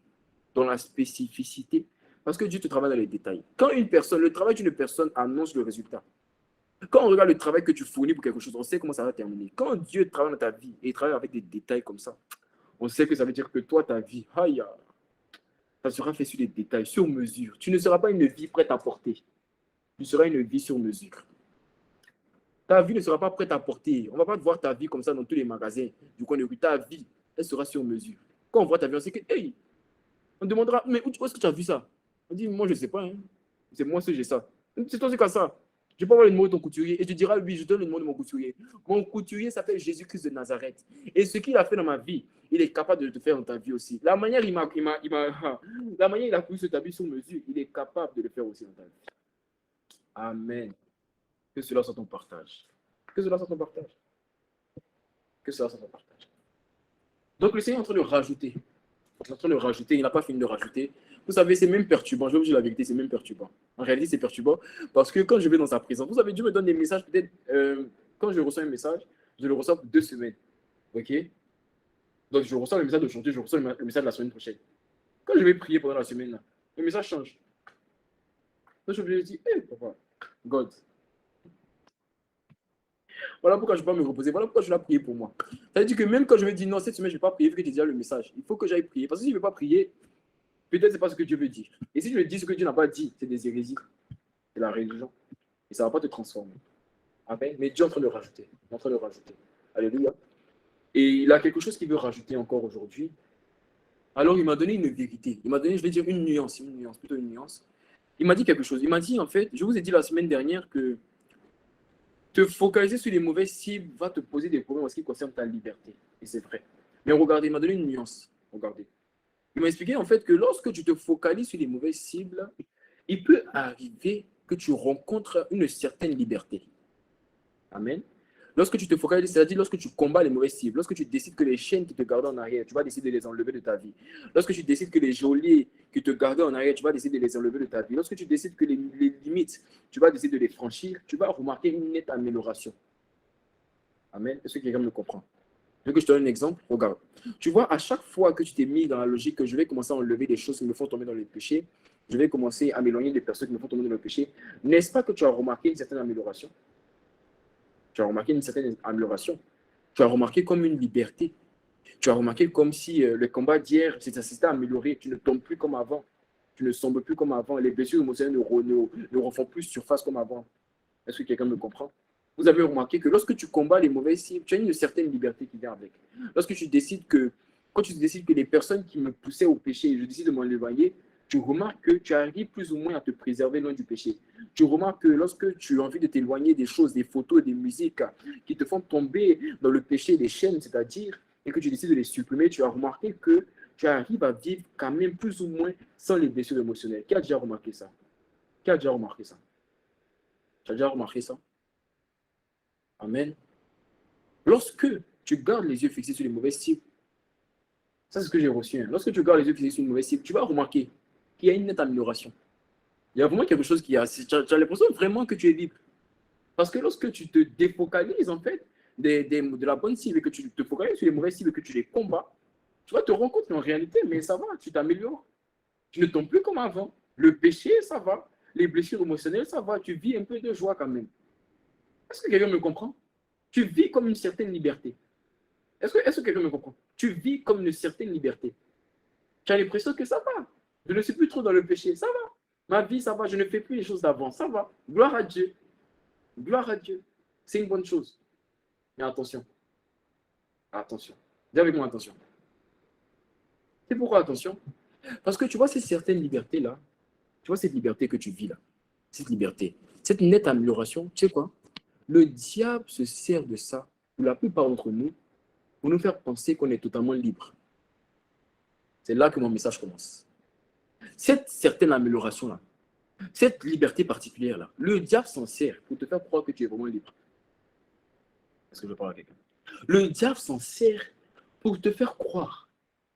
dans la spécificité. Parce que Dieu te travaille dans les détails. Quand le travail d'une personne annonce le résultat. Quand on regarde le travail que tu fournis pour quelque chose, on sait comment ça va terminer. Quand Dieu travaille dans ta vie et il travaille avec des détails comme ça, on sait que ça veut dire que toi, ta vie, ça sera fait sur des détails, sur mesure. Tu ne seras pas une vie prête à porter. Tu seras une vie sur mesure. Ta vie ne sera pas prête à porter. On ne va pas voir ta vie comme ça dans tous les magasins du coin de rue. Ta vie, elle sera sur mesure. Quand on voit ta vie, on sait que, hey, on demandera, mais où est-ce que tu as vu ça? On dit, moi, je ne sais pas. Hein. C'est moi seul, j'ai ça. C'est toi, c'est comme ça. Je peux avoir le numéro de ton couturier et tu diras, oui, je donne le numéro de mon couturier. Mon couturier s'appelle Jésus-Christ de Nazareth. Et ce qu'il a fait dans ma vie, il est capable de le faire dans ta vie aussi. La manière, la manière il a pu se ta vie sur mesure, il est capable de le faire aussi dans ta vie. Amen. Que cela soit ton partage. Que cela soit ton partage. Que cela soit ton partage. Donc le Seigneur est en train de rajouter. Il est en train de rajouter. Il n'a pas fini de rajouter. Vous savez, c'est même perturbant. Je vais vous dire la vérité, c'est même perturbant. En réalité, c'est perturbant parce que quand je vais dans sa présence, vous savez, Dieu me donne des messages peut-être. Quand je reçois un message, je le reçois pour 2 semaines. OK? Donc je reçois le message d'aujourd'hui, je reçois le message de la semaine prochaine. Quand je vais prier pendant la semaine, là, le message change. Donc je me dis, hey, papa, God. Voilà pourquoi je ne peux pas me reposer. Voilà pourquoi je dois prier pour moi. Ça veut dire que même quand je me dis non, cette semaine, je ne vais pas prier, il faut que tu aies déjà le message. Il faut que j'aille prier. Parce que si je ne vais pas prier, peut-être ce n'est pas ce que Dieu veut dire. Et si je dis ce que Dieu n'a pas dit, c'est des hérésies. C'est la religion. Et ça ne va pas te transformer. Amen. Mais Dieu est en train de rajouter. Il est en train de rajouter. Alléluia. Et il a quelque chose qu'il veut rajouter encore aujourd'hui. Alors, il m'a donné une vérité. Il m'a donné, je vais dire, une nuance, plutôt une nuance. Il m'a dit quelque chose. Il m'a dit, en fait, je vous ai dit la semaine dernière que te focaliser sur les mauvaises cibles va te poser des problèmes en ce qui concerne ta liberté. Et c'est vrai. Mais regardez, il m'a donné une nuance. Regardez. Il m'a expliqué en fait que lorsque tu te focalises sur les mauvaises cibles, il peut arriver que tu rencontres une certaine liberté. Amen. Lorsque tu te focalises, c'est-à-dire lorsque tu combats les mauvaises cibles, lorsque tu décides que les chaînes qui te gardent en arrière, tu vas décider de les enlever de ta vie. Lorsque tu décides que les geôliers qui te gardaient en arrière, tu vas décider de les enlever de ta vie. Lorsque tu décides que les limites, tu vas décider de les franchir, tu vas remarquer une nette amélioration. Amen. Est-ce que quelqu'un me comprend? Je veux que je te donne un exemple. Regarde. Tu vois, à chaque fois que tu t'es mis dans la logique que je vais commencer à enlever des choses qui me font tomber dans le péché, je vais commencer à m'éloigner des personnes qui me font tomber dans le péché, n'est-ce pas que tu as remarqué une certaine amélioration? Tu as remarqué une certaine amélioration. Tu as remarqué comme une liberté. Tu as remarqué comme si le combat d'hier s'était amélioré. Tu ne tombes plus comme avant. Tu ne sombres plus comme avant. Les blessures émotionnelles ne refont plus surface comme avant. Est-ce que quelqu'un me comprend? Vous avez remarqué que lorsque tu combats les mauvaises cibles, tu as une certaine liberté qui vient avec. Lorsque tu décides que, quand tu décides que les personnes qui me poussaient au péché, je décide de m'en éloigner, tu remarques que tu arrives plus ou moins à te préserver loin du péché. Tu remarques que lorsque tu as envie de t'éloigner des choses, des photos, des musiques qui te font tomber dans le péché, des chaînes, c'est-à-dire, et que tu décides de les supprimer, tu as remarqué que tu arrives à vivre quand même plus ou moins sans les blessures émotionnelles. Qui a déjà remarqué ça? Qui a déjà remarqué ça? Tu as déjà remarqué ça? Amen. Lorsque tu gardes les yeux fixés sur les mauvaises cibles, ça c'est ce que j'ai reçu. Hein. Lorsque tu gardes les yeux fixés sur une mauvaise cible, tu vas remarquer qu'il y a une nette amélioration. Il y a vraiment quelque chose qui a. Tu as l'impression vraiment que tu es libre. Parce que lorsque tu te délocalises en fait de la bonne cible et que tu te focalises sur les mauvaises cibles et que tu les combats, tu vas te rendre compte qu'en réalité, mais ça va, tu t'améliores. Tu ne tombes plus comme avant. Le péché, ça va. Les blessures émotionnelles, ça va. Tu vis un peu de joie quand même. Est-ce que quelqu'un me comprend? Tu vis comme une certaine liberté. Est-ce que quelqu'un me comprend? Tu vis comme une certaine liberté. Tu as l'impression que ça va. Je ne suis plus trop dans le péché. Ça va. Ma vie, ça va. Je ne fais plus les choses d'avant. Ça va. Gloire à Dieu. Gloire à Dieu. C'est une bonne chose. Mais attention. Attention. Dis avec moi attention. C'est pourquoi attention? Parce que tu vois, ces certaines libertés-là, tu vois cette liberté que tu vis là, cette liberté, cette nette amélioration, tu sais quoi? Le diable se sert de ça, pour la plupart d'entre nous, pour nous faire penser qu'on est totalement libre. C'est là que mon message commence. Cette certaine amélioration-là, cette liberté particulière-là, le diable s'en sert pour te faire croire que tu es vraiment libre. Est-ce que je parle à quelqu'un? Le diable s'en sert pour te faire croire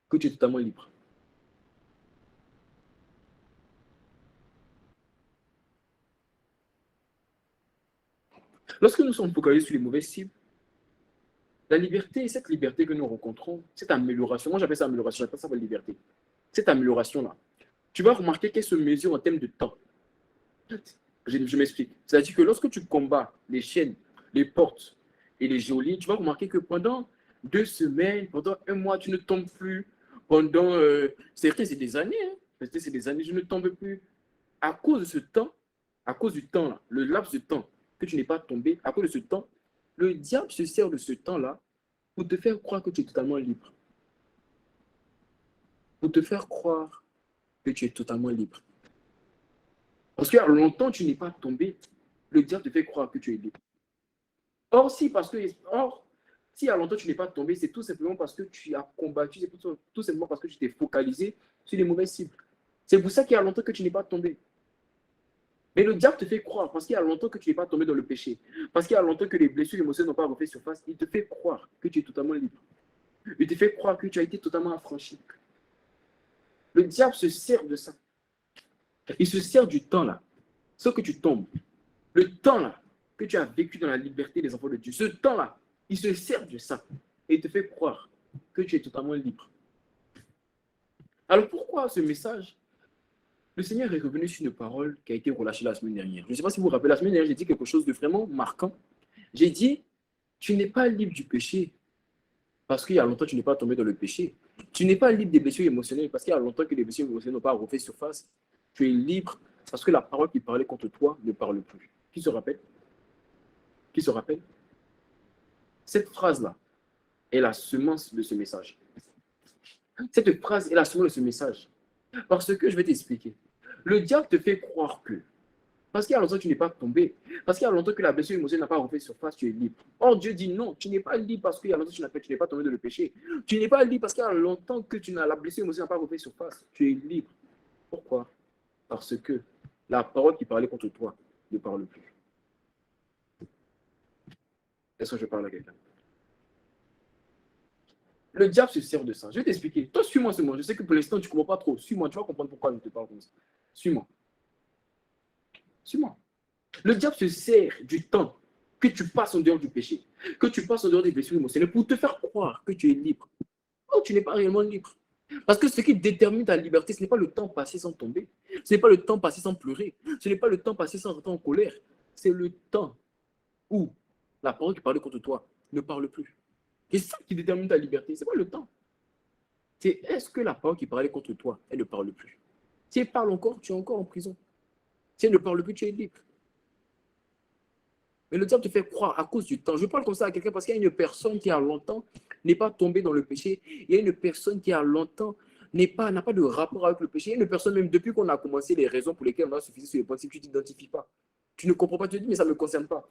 que tu es totalement libre. Lorsque nous sommes focalisés sur les mauvaises cibles, la liberté, cette liberté que nous rencontrons, cette amélioration, moi j'appelle ça amélioration, j'appelle ça la liberté. Cette amélioration-là, tu vas remarquer qu'elle se mesure en termes de temps. Je m'explique. C'est-à-dire que lorsque tu combats les chaînes, les portes et les geôliers, tu vas remarquer que pendant 2 semaines, pendant un mois, tu ne tombes plus. Pendant certains, c'est des années. Hein. Certains, c'est des années, je ne tombe plus. À cause de ce temps, à cause du temps, là, le laps de temps que tu n'es pas tombé, à cause de ce temps, le diable se sert de ce temps-là pour te faire croire que tu es totalement libre. Pour te faire croire que tu es totalement libre. Parce qu'il y a longtemps, tu n'es pas tombé, le diable te fait croire que tu es libre. Or, si il y a longtemps tu n'es pas tombé, c'est tout simplement parce que tu as combattu, c'est tout simplement parce que tu t'es focalisé sur les mauvaises cibles. C'est pour ça qu'il y a longtemps que tu n'es pas tombé. Mais le diable te fait croire, parce qu'il y a longtemps que tu n'es pas tombé dans le péché, parce qu'il y a longtemps que les blessures émotionnelles n'ont pas refait surface, il te fait croire que tu es totalement libre. Il te fait croire que tu as été totalement affranchi. Le diable se sert de ça. Il se sert du temps là, ce que tu tombes. Le temps là, que tu as vécu dans la liberté des enfants de Dieu, ce temps là, il se sert de ça et il te fait croire que tu es totalement libre. Alors pourquoi ce message? Le Seigneur est revenu sur une parole qui a été relâchée la semaine dernière. Je ne sais pas si vous vous rappelez, la semaine dernière, j'ai dit quelque chose de vraiment marquant. J'ai dit, tu n'es pas libre du péché parce qu'il y a longtemps tu n'es pas tombé dans le péché. Tu n'es pas libre des blessures émotionnelles parce qu'il y a longtemps que les blessures émotionnelles n'ont pas refait surface. Tu es libre parce que la parole qui parlait contre toi ne parle plus. Qui se rappelle? Qui se rappelle? Cette phrase-là est la semence de ce message. Cette phrase est la semence de ce message. Parce que je vais t'expliquer. Le diable te fait croire que, parce qu'il y a longtemps que tu n'es pas tombé, parce qu'il y a longtemps que la blessure émotionnelle n'a pas refait surface, tu es libre. Or, Dieu dit non, tu n'es pas libre parce qu'il y a longtemps que tu n'es pas tombé dans le péché. Tu n'es pas libre parce qu'il y a longtemps que la blessure émotionnelle n'a pas refait surface. Tu es libre. Pourquoi? Parce que la parole qui parlait contre toi ne parle plus. Est-ce que je parle à quelqu'un? Le diable se sert de ça. Je vais t'expliquer. Toi, suis-moi seulement. Je sais que pour l'instant, tu ne comprends pas trop. Suis-moi, tu vas comprendre pourquoi je te parle comme ça. Suis-moi. Suis-moi. Le diable se sert du temps que tu passes en dehors du péché, que tu passes en dehors des blessures émotionnelles pour te faire croire que tu es libre. Oh, tu n'es pas réellement libre. Parce que ce qui détermine ta liberté, ce n'est pas le temps passé sans tomber. Ce n'est pas le temps passé sans pleurer. Ce n'est pas le temps passé sans rentrer en colère. C'est le temps où la parole qui parlait contre toi ne parle plus. C'est ça qui détermine ta liberté. Ce n'est pas le temps. C'est est-ce que la parole qui parlait contre toi, elle ne parle plus? Si elle parle encore, tu es encore en prison. Si elle ne parle plus, tu es libre. Mais le diable te fait croire à cause du temps. Je parle comme ça à quelqu'un parce qu'il y a une personne qui a longtemps n'est pas tombée dans le péché. Il y a une personne qui a longtemps n'a pas de rapport avec le péché. Une personne, même depuis qu'on a commencé les raisons pour lesquelles on a suffisé sur les principes, tu ne t'identifies pas. Tu ne comprends pas, tu te dis, mais ça ne me concerne pas.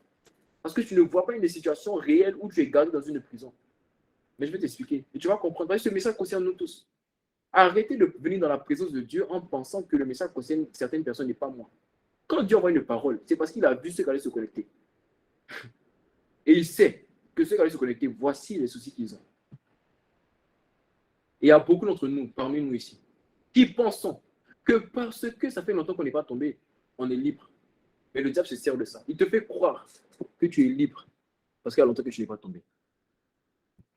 Parce que tu ne vois pas une situation réelle où tu es gardé dans une prison. Mais je vais t'expliquer. Et tu vas comprendre. Parce que ce message concerne nous tous. Arrêtez de venir dans la présence de Dieu en pensant que le message concerne certaines personnes et pas moi. Quand Dieu envoie une parole, c'est parce qu'il a vu ceux qui allaient se connecter. Et il sait que ceux qui allaient se connecter, voici les soucis qu'ils ont. Et il y a beaucoup d'entre nous, parmi nous ici, qui pensons que parce que ça fait longtemps qu'on n'est pas tombé, on est libre. Mais le diable se sert de ça. Il te fait croire que tu es libre parce qu'il y a longtemps que tu n'es pas tombé.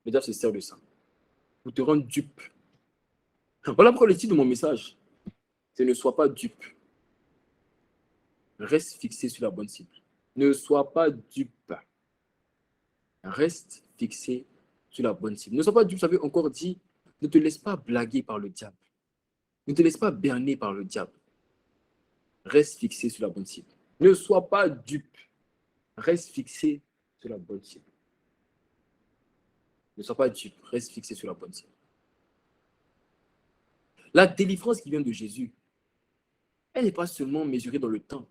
Le diable se sert de ça pour te rendre dupe. Voilà pourquoi le titre de mon message, c'est ne sois pas dupe. Reste fixé sur la bonne cible. Ne sois pas dupe. Reste fixé sur la bonne cible. Ne sois pas dupe, ça veut encore dire, ne te laisse pas blaguer par le diable. Ne te laisse pas berner par le diable. Reste fixé sur la bonne cible. Ne sois pas dupe. Reste fixé sur la bonne cible. Ne sois pas dupe. Reste fixé sur la bonne cible. La délivrance qui vient de Jésus, elle n'est pas seulement mesurée dans le temps.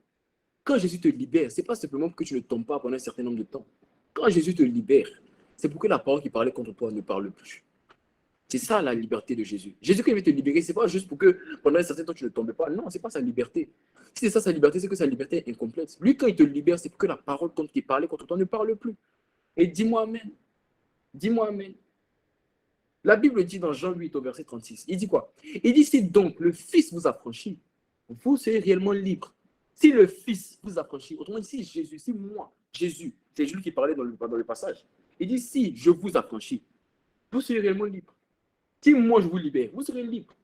Quand Jésus te libère, ce n'est pas simplement pour que tu ne tombes pas pendant un certain nombre de temps. Quand Jésus te libère, c'est pour que la parole qui parlait contre toi ne parle plus. C'est ça la liberté de Jésus. Jésus, quand il veut te libérer, ce n'est pas juste pour que pendant un certain temps tu ne tombes pas. Non, ce n'est pas sa liberté. Si c'est ça sa liberté, c'est que sa liberté est incomplète. Lui, quand il te libère, c'est pour que la parole qui parlait contre toi ne parle plus. Et dis-moi Amen. Dis-moi Amen. La Bible dit dans Jean 8 au verset 36, il dit quoi? Il dit, si donc le Fils vous affranchit, vous serez réellement libre. Si le Fils vous affranchit, autrement dit, si Jésus, si moi, Jésus, c'est Jésus qui parlait dans le passage, il dit, si je vous affranchis, vous serez réellement libre. Si moi je vous libère, vous serez libre.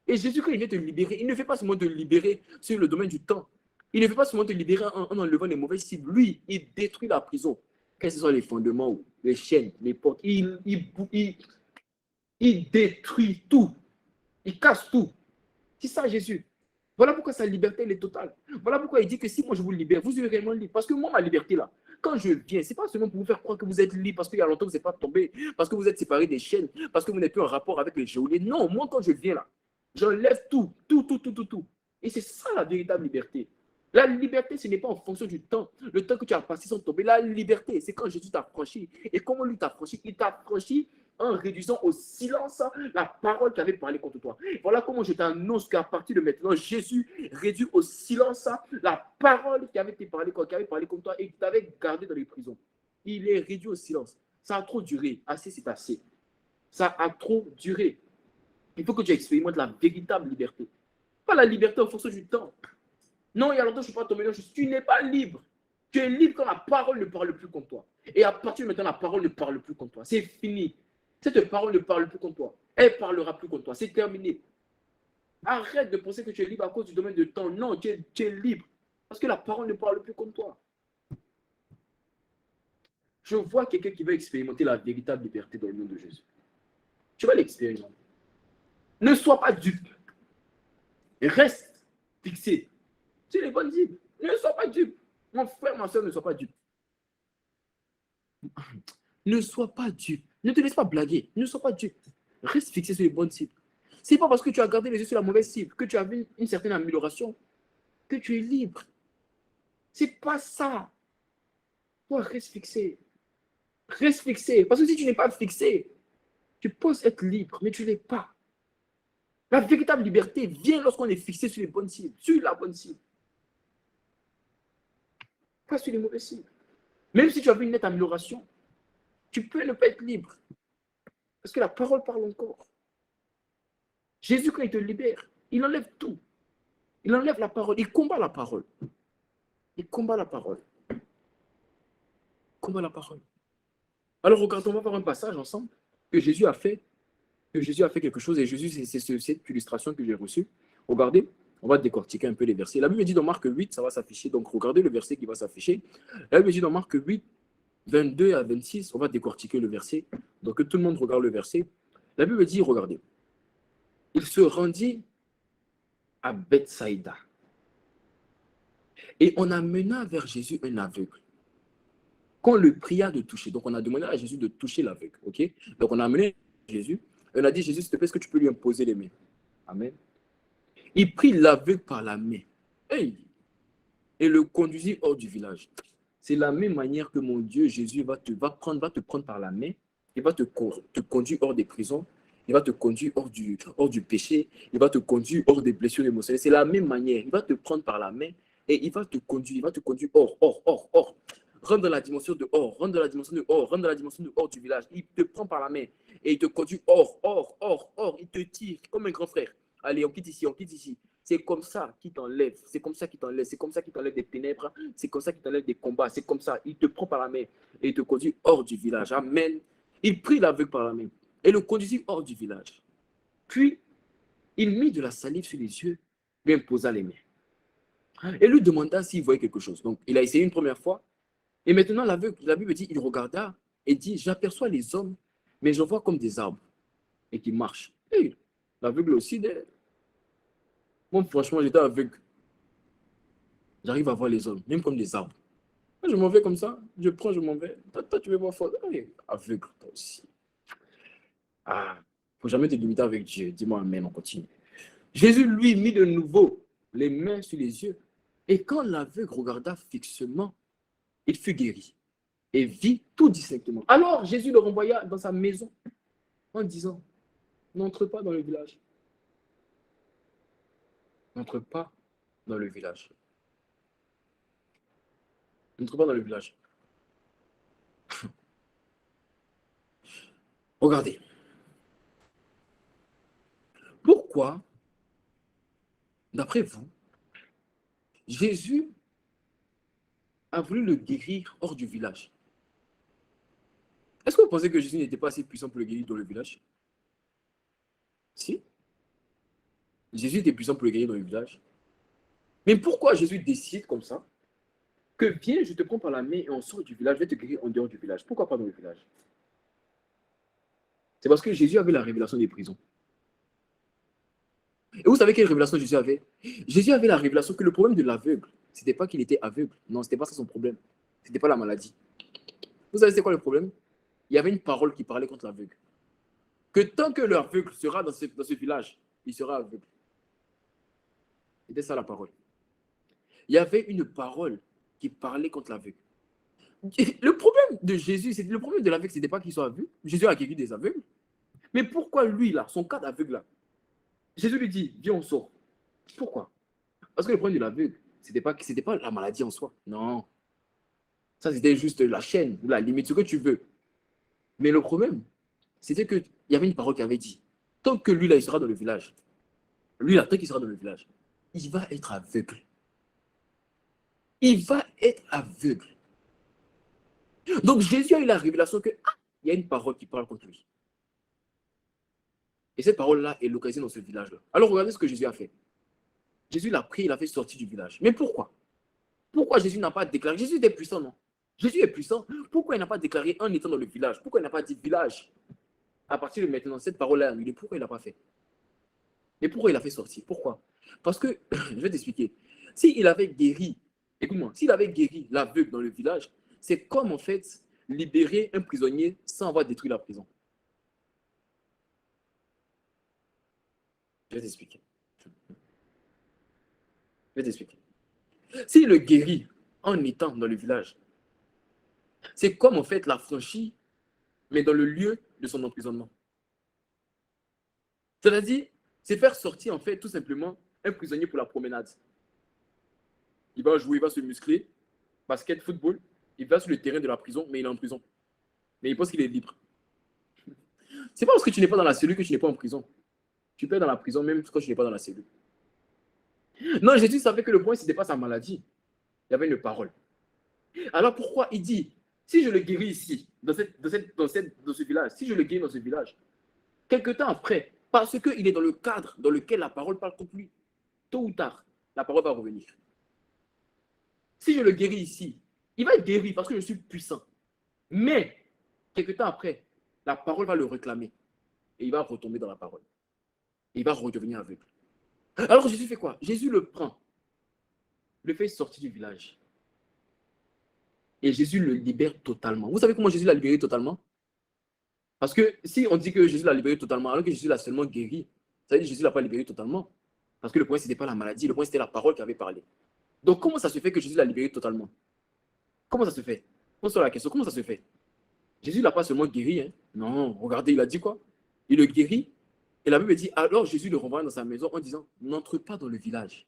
Et Jésus, quand il vient te libérer, il ne fait pas seulement te libérer sur le domaine du temps. Il ne fait pas seulement te libérer en enlevant les mauvaises cibles. Lui, il détruit la prison. Quels sont les fondements, les chaînes, les portes. Il détruit tout. Il casse tout. C'est ça, Jésus. Voilà pourquoi sa liberté, elle est totale. Voilà pourquoi il dit que si moi je vous libère, vous serez réellement libre. Parce que moi, ma liberté, là, quand je viens, ce n'est pas seulement pour vous faire croire que vous êtes libre parce qu'il y a longtemps que vous n'êtes pas tombé, parce que vous êtes séparés des chaînes, parce que vous n'êtes plus en rapport avec les geôliers. Non, moi, quand je viens là, j'enlève tout. Et c'est ça la véritable liberté. La liberté, ce n'est pas en fonction du temps, le temps que tu as passé sans tomber. La liberté, c'est quand Jésus t'a franchi. Et comment lui t'a franchi? Il t'a franchi en réduisant au silence la parole qui avait parlé contre toi. Voilà comment je t'annonce qu'à partir de maintenant, Jésus réduit au silence la parole qui avait parlé contre toi et qui t'avait gardé dans les prisons. Il est réduit au silence. Ça a trop duré. Assez, c'est assez. Ça a trop duré. Il faut que tu expérimentes la véritable liberté. Pas la liberté en fonction du temps. Non, il y a longtemps, je ne suis pas tombé. Tu n'es pas libre. Tu es libre quand la parole ne parle plus contre toi. Et à partir de maintenant, la parole ne parle plus contre toi. C'est fini. Cette parole ne parle plus contre toi. Elle ne parlera plus contre toi. C'est terminé. Arrête de penser que tu es libre à cause du domaine de temps. Non, tu es libre. Parce que la parole ne parle plus contre toi. Je vois quelqu'un qui va expérimenter la véritable liberté dans le nom de Jésus. Tu vas l'expérimenter. Ne sois pas dupe. Reste fixé sur les bonnes cibles. Ne sois pas dupe. Mon frère, ma soeur, ne sois pas dupe. Ne sois pas dupe. Ne te laisse pas blaguer. Ne sois pas dupe. Reste fixé sur les bonnes cibles. Ce n'est pas parce que tu as gardé les yeux sur la mauvaise cible, que tu as vu une certaine amélioration, que tu es libre. Ce n'est pas ça. Toi, reste fixé. Reste fixé. Parce que si tu n'es pas fixé, tu penses être libre, mais tu ne l'es pas. La véritable liberté vient lorsqu'on est fixé sur les bonnes cibles, sur la bonne cible. Pas sur les mauvaises cibles. Même si tu as vu une nette amélioration, tu peux ne pas être libre. Parce que la parole parle encore. Jésus, quand il te libère, il enlève tout. Il enlève la parole. Il combat la parole. Il combat la parole. Il combat la parole. Alors, regardons, on va voir un passage ensemble que Jésus a fait. Que Jésus a fait quelque chose. Et Jésus, c'est cette illustration que j'ai reçue. Regardez, on va décortiquer un peu les versets. La Bible dit dans Marc 8, ça va s'afficher. Donc, regardez le verset qui va s'afficher. La Bible dit dans Marc 8, 22 à 26, on va décortiquer le verset. Donc, que tout le monde regarde le verset. La Bible dit, regardez. Il se rendit à Bethsaïda. Et on amena vers Jésus un aveugle. Qu'on le pria de toucher. Donc, on a demandé à Jésus de toucher l'aveugle. Ok. Donc, on a amené Jésus On a dit, Jésus, s'il te plaît, est-ce que tu peux lui imposer les mains? Amen. Il prit l'aveugle par la main. Hey! Et le conduisit hors du village. C'est la même manière que mon Dieu, Jésus, va te prendre par la main, il va te conduire hors des prisons, il va te conduire hors du péché, il va te conduire hors des blessures émotionnelles. C'est la même manière. Il va te prendre par la main et il va te conduire hors. Rentre dans la dimension de hors, rentre dans la dimension de hors, rentre dans la dimension de hors du village. Il te prend par la main et il te conduit hors. Il te tire comme un grand frère. Allez, on quitte ici. C'est comme ça qu'il t'enlève. C'est comme ça qu'il t'enlève des ténèbres. C'est comme ça qu'il t'enlève des combats. C'est comme ça. Il te prend par la main et il te conduit hors du village. Amen. Il prit l'aveugle par la main et le conduisit hors du village. Puis, il mit de la salive sur les yeux, lui imposa les mains. Et lui demanda s'il voyait quelque chose. Donc, il a essayé une première fois. Et maintenant, l'aveugle, la Bible dit, il regarda et dit, j'aperçois les hommes, mais je vois comme des arbres et qui marchent. Et l'aveugle aussi, moi, franchement, j'étais aveugle. J'arrive à voir les hommes, même comme des arbres. Moi, je m'en vais comme ça, je prends, je m'en vais. Toi, tu veux voir fort. Allez, aveugle, toi aussi. Ah, faut jamais te limiter avec Dieu. Dis-moi amen, on continue. Jésus, lui, mit de nouveau les mains sur les yeux. Et quand l'aveugle regarda fixement, il fut guéri et vit tout distinctement. Alors, Jésus le renvoya dans sa maison en disant, n'entre pas dans le village. N'entre pas dans le village. N'entre pas dans le village. Regardez. Pourquoi, d'après vous, Jésus a voulu le guérir hors du village? Est-ce que vous pensez que Jésus n'était pas assez puissant pour le guérir dans le village? Si. Jésus était puissant pour le guérir dans le village. Mais pourquoi Jésus décide comme ça que viens, je te prends par la main et on sort du village, je vais te guérir en dehors du village? Pourquoi pas dans le village? C'est parce que Jésus avait la révélation des prisons. Et vous savez quelle révélation Jésus avait? Jésus avait la révélation que le problème de l'aveugle, ce n'était pas qu'il était aveugle. Non, ce n'était pas ça son problème. Ce n'était pas la maladie. Vous savez c'est quoi le problème? Il y avait une parole qui parlait contre l'aveugle. Que tant que l'aveugle sera dans ce village, il sera aveugle. C'était ça la parole. Il y avait une parole qui parlait contre l'aveugle. Le problème de Jésus, le problème de l'aveugle, ce n'était pas qu'il soit aveugle. Jésus a guéri des aveugles. Mais pourquoi lui, là, son cas d'aveugle, là, Jésus lui dit, viens, on sort. Pourquoi? Parce que le problème de l'aveugle, ce n'était pas la maladie en soi. Non. Ça, c'était juste la chaîne, ou la limite, ce que tu veux. Mais le problème, c'était qu'il y avait une parole qui avait dit, tant que lui, là, il sera dans le village, lui, là, tant qu'il sera dans le village, il va être aveugle. Il va être aveugle. Donc, Jésus a eu la révélation que, il y a une parole qui parle contre lui. Et cette parole-là est localisée dans ce village-là. Alors, regardez ce que Jésus a fait. Jésus l'a pris, il l'a fait sortir du village. Mais pourquoi? Pourquoi Jésus n'a pas déclaré? Jésus était puissant, non? Jésus est puissant. Pourquoi il n'a pas déclaré en étant dans le village? Pourquoi il n'a pas dit village? À partir de maintenant, cette parole-là est annulée. Pourquoi il n'a pas fait? Et pourquoi il a fait sortir? Pourquoi? Parce que, je vais t'expliquer. S'il avait guéri, écoute-moi, s'il avait guéri l'aveugle dans le village, c'est comme en fait libérer un prisonnier sans avoir détruit la prison. Je vais t'expliquer. S'il le guérit en étant dans le village, c'est comme en fait l'affranchir, mais dans le lieu de son emprisonnement. C'est-à-dire, c'est faire sortir en fait tout simplement un prisonnier pour la promenade. Il va jouer, il va se muscler, basket, football, il va sur le terrain de la prison, mais il est en prison. Mais il pense qu'il est libre. C'est pas parce que tu n'es pas dans la cellule que tu n'es pas en prison. Tu peux être dans la prison même quand tu n'es pas dans la cellule. Non, Jésus savait que le point, ce n'était pas sa maladie. Il y avait une parole. Alors pourquoi il dit, si je le guéris ici, dans ce village, si je le guéris dans ce village, quelque temps après, parce qu'il est dans le cadre dans lequel la parole parle contre lui, tôt ou tard, la parole va revenir. Si je le guéris ici, il va être guéri parce que je suis puissant. Mais, quelque temps après, la parole va le réclamer. Et il va retomber dans la parole. Et il va redevenir aveugle. Alors Jésus fait quoi? Jésus le prend, le fait sortir du village. Et Jésus le libère totalement. Vous savez comment Jésus l'a libéré totalement? Parce que si on dit que Jésus l'a libéré totalement, alors que Jésus l'a seulement guéri, ça veut dire que Jésus ne l'a pas libéré totalement. Parce que le point, ce n'était pas la maladie, le point, c'était la parole qui avait parlé. Donc, comment ça se fait que Jésus l'a libéré totalement? Comment ça se fait? Pose-toi la question, comment ça se fait? Jésus ne l'a pas seulement guéri. Hein? Non, regardez, il a dit quoi? Il le guérit. Et la Bible dit, alors Jésus le renvoie dans sa maison en disant, n'entre pas dans le village.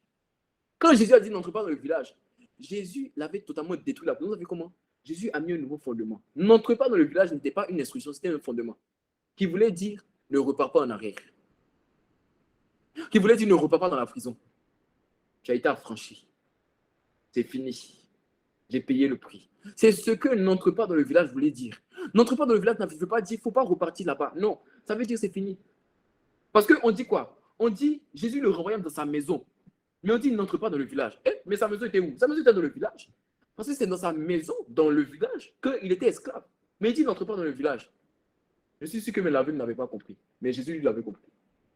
Quand Jésus a dit, n'entre pas dans le village, Jésus l'avait totalement détruit la prison. Vous savez comment? Jésus a mis un nouveau fondement. N'entre pas dans le village n'était pas une instruction, c'était un fondement. Qui voulait dire, ne repars pas en arrière. Qui voulait dire, ne repars pas dans la prison. Tu as été affranchi. C'est fini. J'ai payé le prix. C'est ce que n'entre pas dans le village voulait dire. N'entre pas dans le village ne veut pas dire, il ne faut pas repartir là-bas. Non, ça veut dire c'est fini. Parce qu'on dit quoi? On dit, Jésus le renvoya dans sa maison. Mais on dit, il n'entre pas dans le village. Mais sa maison était où? Sa maison était dans le village. Parce que c'est dans sa maison, dans le village, qu'il était esclave. Mais il dit, il n'entre pas dans le village. Je suis sûr que mes laveux n'avaient pas compris. Mais Jésus, lui, l'avait compris.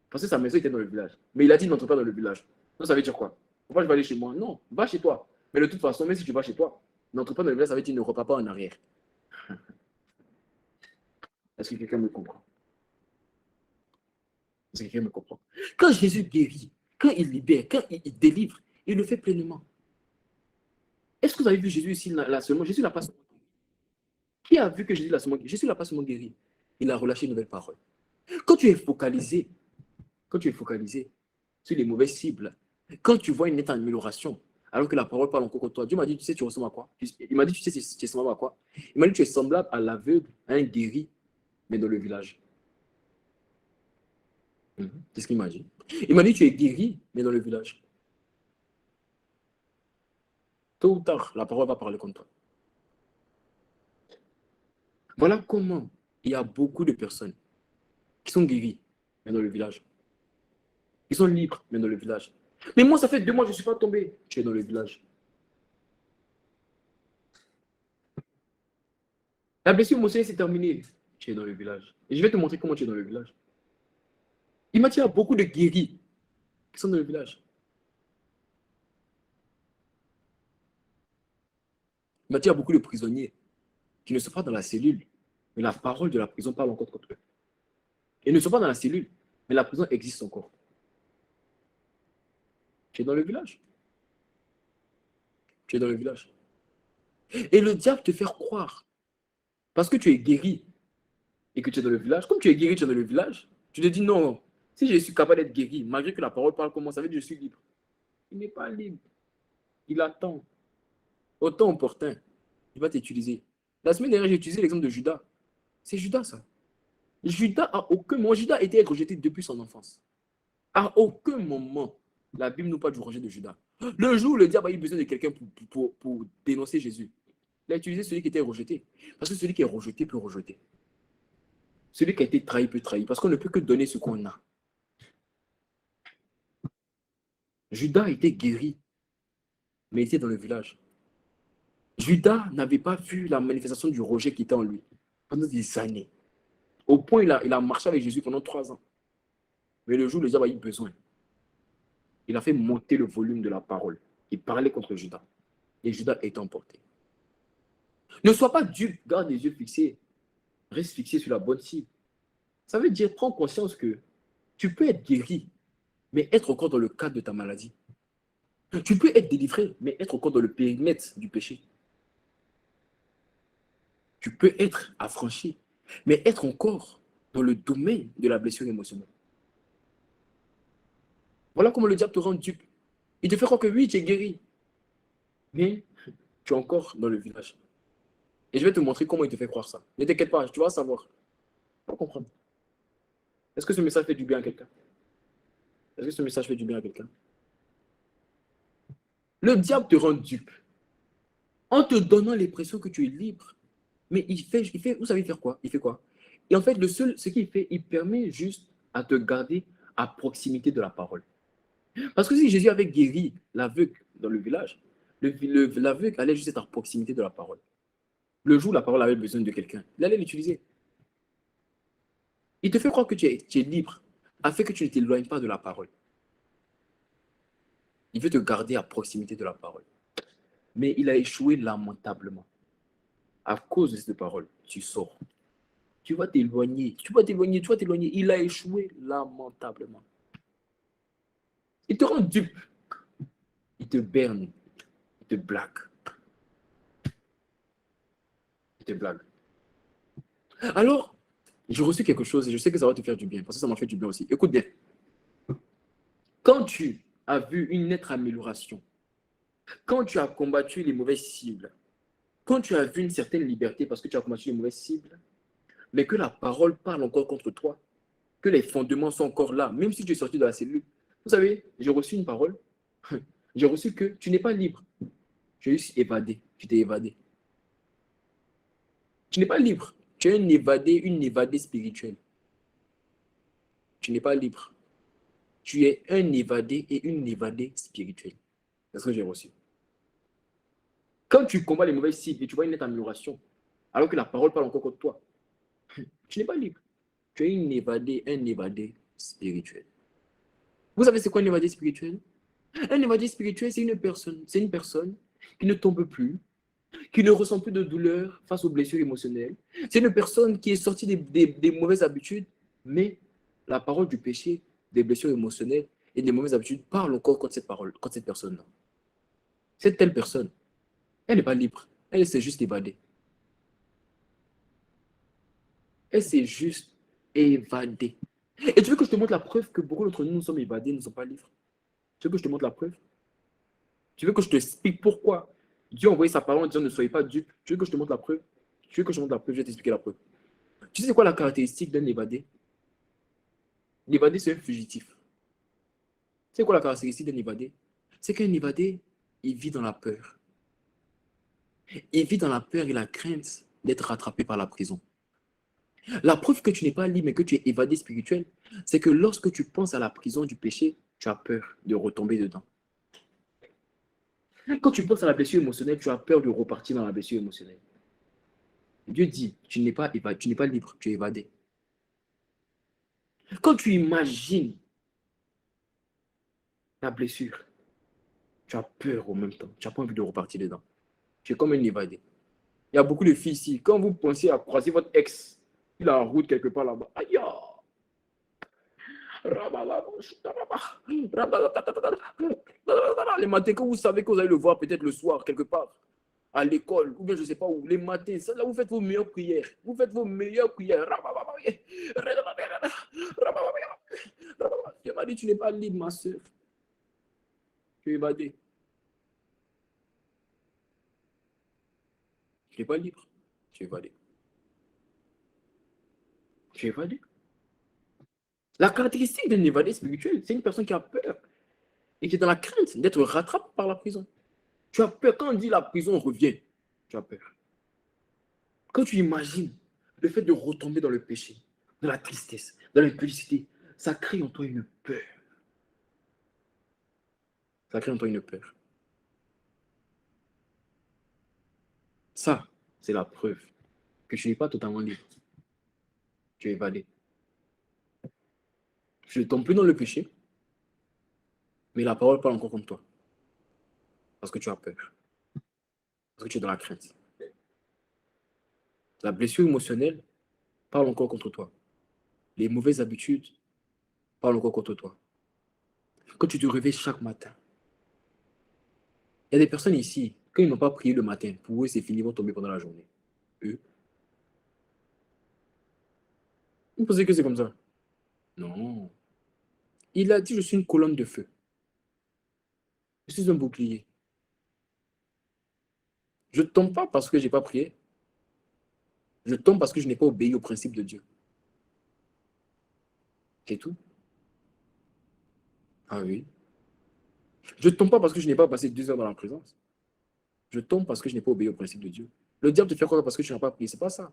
Parce que sa maison était dans le village. Mais il a dit, n'entre pas dans le village. Donc, ça veut dire quoi? Pourquoi je vais aller chez moi? Non, va chez toi. Mais de toute façon, même si tu vas chez toi, n'entre pas dans le village, ça veut dire, ne repars pas en arrière. Est-ce que quelqu'un me comprend? Est-ce que quelqu'un me comprend? Quand Jésus guérit, quand il libère, quand il délivre, il le fait pleinement. Est-ce que vous avez vu Jésus ici, là seulement? Jésus n'a pas seulement. Qui a vu que Jésus l'a seulement guéri? Jésus n'a pas seulement guéri. Il a relâché une nouvelle parole. Quand tu es focalisé, sur les mauvaises cibles, quand tu vois une nette amélioration, alors que la parole parle encore contre toi, Dieu m'a dit, tu sais, tu ressembles à quoi? Il m'a dit, tu sais, tu es semblable à quoi? Il m'a dit, tu es semblable à l'aveugle, à un guéri, mais dans le village. C'est ce qu'il m'a dit. Il m'a dit, tu es guéri, mais dans le village. Tôt ou tard, la parole va parler contre toi. Voilà comment il y a beaucoup de personnes qui sont guéries, mais dans le village. Ils sont libres, mais dans le village. Mais moi, ça fait 2 mois que je ne suis pas tombé. Tu es dans le village. La blessure émotionnelle s'est terminée. Tu es dans le village. Et je vais te montrer comment tu es dans le village. Il m'a dit, il y a beaucoup de guéris qui sont dans le village. Il m'a dit, il y a beaucoup de prisonniers qui ne sont pas dans la cellule, mais la parole de la prison parle encore contre eux. Ils ne sont pas dans la cellule, mais la prison existe encore. Tu es dans le village. Tu es dans le village. Et le diable te fait croire, parce que tu es guéri et que tu es dans le village, comme tu es guéri, tu es dans le village, tu te dis non, si je suis capable d'être guéri, malgré que la parole parle comme moi, ça veut dire que je suis libre. Il n'est pas libre. Il attend. Au temps opportun, il va t'utiliser. La semaine dernière, j'ai utilisé l'exemple de Judas. C'est Judas, ça. Judas, à aucun moment, Judas a été rejeté depuis son enfance. À aucun moment, la Bible nous parle du rejet de Judas. Le jour où le diable a eu besoin de quelqu'un pour dénoncer Jésus, il a utilisé celui qui était rejeté. Parce que celui qui est rejeté peut rejeter. Celui qui a été trahi peut trahir. Parce qu'on ne peut que donner ce qu'on a. Judas a été guéri, mais il était dans le village. Judas n'avait pas vu la manifestation du rejet qui était en lui pendant des années. Au point, il a marché avec Jésus pendant 3 ans. Mais le jour où le diable a eu besoin, il a fait monter le volume de la parole. Il parlait contre Judas. Et Judas est emporté. Ne sois pas dupe, garde les yeux fixés. Reste fixé sur la bonne cible. Ça veut dire, prends conscience que tu peux être guéri, mais être encore dans le cadre de ta maladie. Tu peux être délivré, mais être encore dans le périmètre du péché. Tu peux être affranchi, mais être encore dans le domaine de la blessure émotionnelle. Voilà comment le diable te rend dupe. Il te fait croire que oui, tu es guéri, mais tu es encore dans le village. Et je vais te montrer comment il te fait croire ça. Ne t'inquiète pas, tu vas savoir. Tu vas comprendre. Est-ce que ce message fait du bien à quelqu'un? Est-ce que ce message fait du bien à quelqu'un? Le diable te rend dupe en te donnant l'impression que tu es libre. Mais vous savez faire quoi? Il fait quoi? Et en fait, ce qu'il fait, il permet juste à te garder à proximité de la parole. Parce que si Jésus avait guéri l'aveugle dans le village, l'aveugle allait juste être à proximité de la parole. Le jour où la parole avait besoin de quelqu'un, il allait l'utiliser. Il te fait croire que tu es libre, afin que tu ne t'éloignes pas de la parole. Il veut te garder à proximité de la parole. Mais il a échoué lamentablement. À cause de cette parole, tu sors. Tu vas t'éloigner, tu vas t'éloigner, tu vas t'éloigner. Il a échoué lamentablement. Il te rend dupe, il te berne, il te blague, il te blague. Alors, j'ai reçu quelque chose et je sais que ça va te faire du bien, parce que ça m'a fait du bien aussi. Écoute bien. Quand tu as vu une nette amélioration, quand tu as combattu les mauvaises cibles, quand tu as vu une certaine liberté parce que tu as combattu les mauvaises cibles, mais que la parole parle encore contre toi, que les fondements sont encore là, même si tu es sorti de la cellule. Vous savez, j'ai reçu une parole. J'ai reçu que tu n'es pas libre. Tu es juste évadé. Tu t'es évadé. Tu n'es pas libre. Tu es un évadé, une évadée spirituelle. Tu n'es pas libre. Tu es un évadé et une évadée spirituelle. C'est ce que j'ai reçu. Quand tu combats les mauvaises cibles et tu vois une nette amélioration, alors que la parole parle encore contre toi, tu n'es pas libre. Tu es une évadée, un évadé spirituel. Vous savez c'est quoi un évadé spirituel? Un évadé spirituel, c'est une personne qui ne tombe plus, qui ne ressent plus de douleur face aux blessures émotionnelles. C'est une personne qui est sortie des mauvaises habitudes, mais la parole du péché, des blessures émotionnelles et des mauvaises habitudes parle encore contre cette parole, contre cette personne-là. Cette telle personne, elle n'est pas libre. Elle s'est juste évadée. Elle s'est juste évadée. Et tu veux que je te montre la preuve que beaucoup d'entre nous, nous sommes évadés, nous ne sommes pas libres? Tu veux que je te montre la preuve? Tu veux que je te explique pourquoi Dieu a envoyé sa parole en disant ne soyez pas dupes? Tu veux que je te montre la preuve? Tu veux que je te montre la preuve? Je vais t'expliquer la preuve. Tu sais quoi la caractéristique d'un évadé? L'évadé, c'est un fugitif. C'est quoi la caractéristique d'un évadé? C'est qu'un évadé, il vit dans la peur. Il vit dans la peur et la crainte d'être rattrapé par la prison. La preuve que tu n'es pas libre mais que tu es évadé spirituel, c'est que lorsque tu penses à la prison du péché, tu as peur de retomber dedans. Quand tu penses à la blessure émotionnelle, tu as peur de repartir dans la blessure émotionnelle. Dieu dit, tu n'es pas évadé, tu n'es pas libre, tu es évadé. Quand tu imagines la blessure, tu as peur en même temps. Tu n'as pas envie de repartir dedans. Tu es comme un évadé. Il y a beaucoup de filles ici. Quand vous pensez à croiser votre ex, il est en route quelque part là-bas. Aïe! Les matins, quand vous savez que vous allez le voir peut-être le soir, quelque part, à l'école, ou bien je ne sais pas où, les matins, là vous faites vos meilleures prières. Vous faites vos meilleures prières. Dieu m'a dit, tu n'es pas libre, ma soeur. Tu es évadé. Tu n'es pas libre. Tu es évadé. Tu es évadé. La caractéristique d'un évadé spirituel, c'est une personne qui a peur et qui est dans la crainte d'être rattrapé par la prison. Tu as peur. Quand on dit la prison revient, tu as peur. Quand tu imagines le fait de retomber dans le péché, dans la tristesse, dans l'impudicité, ça crée en toi une peur. Ça crée en toi une peur. Ça, c'est la preuve que tu n'es pas totalement libre. Tu es évadé. Tu ne tombes plus dans le péché, mais la parole parle encore contre toi. Parce que tu as peur. Parce que tu es dans la crainte. La blessure émotionnelle parle encore contre toi. Les mauvaises habitudes parlent encore contre toi. Quand tu te réveilles chaque matin, il y a des personnes ici, quand ils n'ont pas prié le matin, pour eux, c'est fini, ils vont tomber pendant la journée. Eux, vous pensez que c'est comme ça? Non. Il a dit, je suis une colonne de feu. Je suis un bouclier. Je ne tombe pas parce que je n'ai pas prié. Je tombe parce que je n'ai pas obéi au principe de Dieu. C'est tout. Ah oui. Je ne tombe pas parce que je n'ai pas passé 2 heures dans la présence. Je tombe parce que je n'ai pas obéi au principe de Dieu. Le diable te fait quoi parce que tu n'as pas prié? C'est pas ça.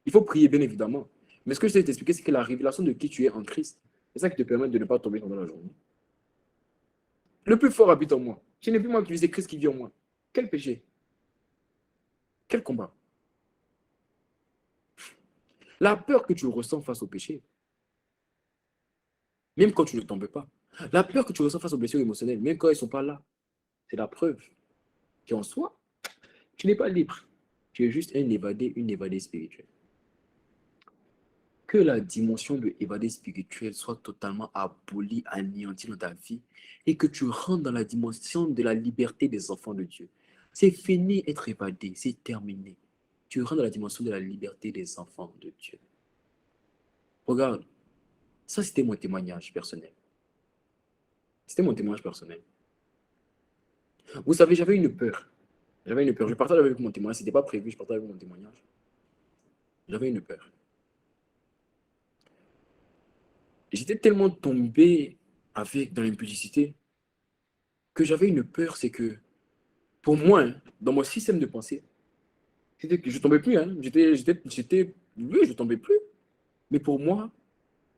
Il faut prier, bien évidemment. Mais ce que je vais t'expliquer, c'est que la révélation de qui tu es en Christ, c'est ça qui te permet de ne pas tomber pendant la journée. Le plus fort habite en moi. Ce n'est plus moi qui vis, c'est Christ qui vit en moi. Quel péché? Quel combat? La peur que tu ressens face au péché, même quand tu ne tombes pas. La peur que tu ressens face aux blessures émotionnelles, même quand elles ne sont pas là, c'est la preuve qu'en soi, tu n'es pas libre. Tu es juste un évadé, une évadée spirituelle. que la dimension de évadé spirituel soit totalement abolie, anéantie dans ta vie et que tu rentres dans la dimension de la liberté des enfants de Dieu. C'est fini être évadé, c'est terminé. Tu rentres dans la dimension de la liberté des enfants de Dieu. Regarde, ça c'était mon témoignage personnel. C'était mon témoignage personnel. Vous savez, j'avais une peur. J'avais une peur. Je partage avec mon témoignage. Ce n'était pas prévu, je partage avec mon témoignage. J'avais une peur. J'étais tellement tombé dans l'impudicité que j'avais une peur, c'est que pour moi, hein, dans mon système de pensée, c'était que je ne tombais plus. Hein. Oui, je ne tombais plus. Mais pour moi,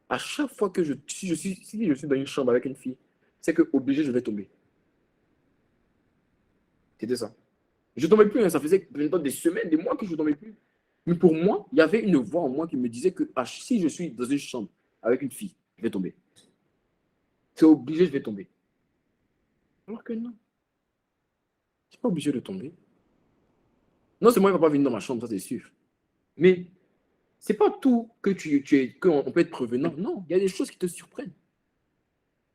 à chaque fois que si je suis dans une chambre avec une fille, c'est que obligé, je vais tomber. C'était ça. Je ne tombais plus. Hein. Ça faisait des semaines, des mois que je ne tombais plus. Mais pour moi, il y avait une voix en moi qui me disait que si je suis dans une chambre avec une fille, je vais tomber. C'est obligé, je vais tomber. Alors que non, je ne suis pas obligé de tomber. Non, c'est moi qui ne va pas venir dans ma chambre, ça c'est sûr. Mais c'est pas tout qu'on peut être prévenant. Non, il y a des choses qui te surprennent.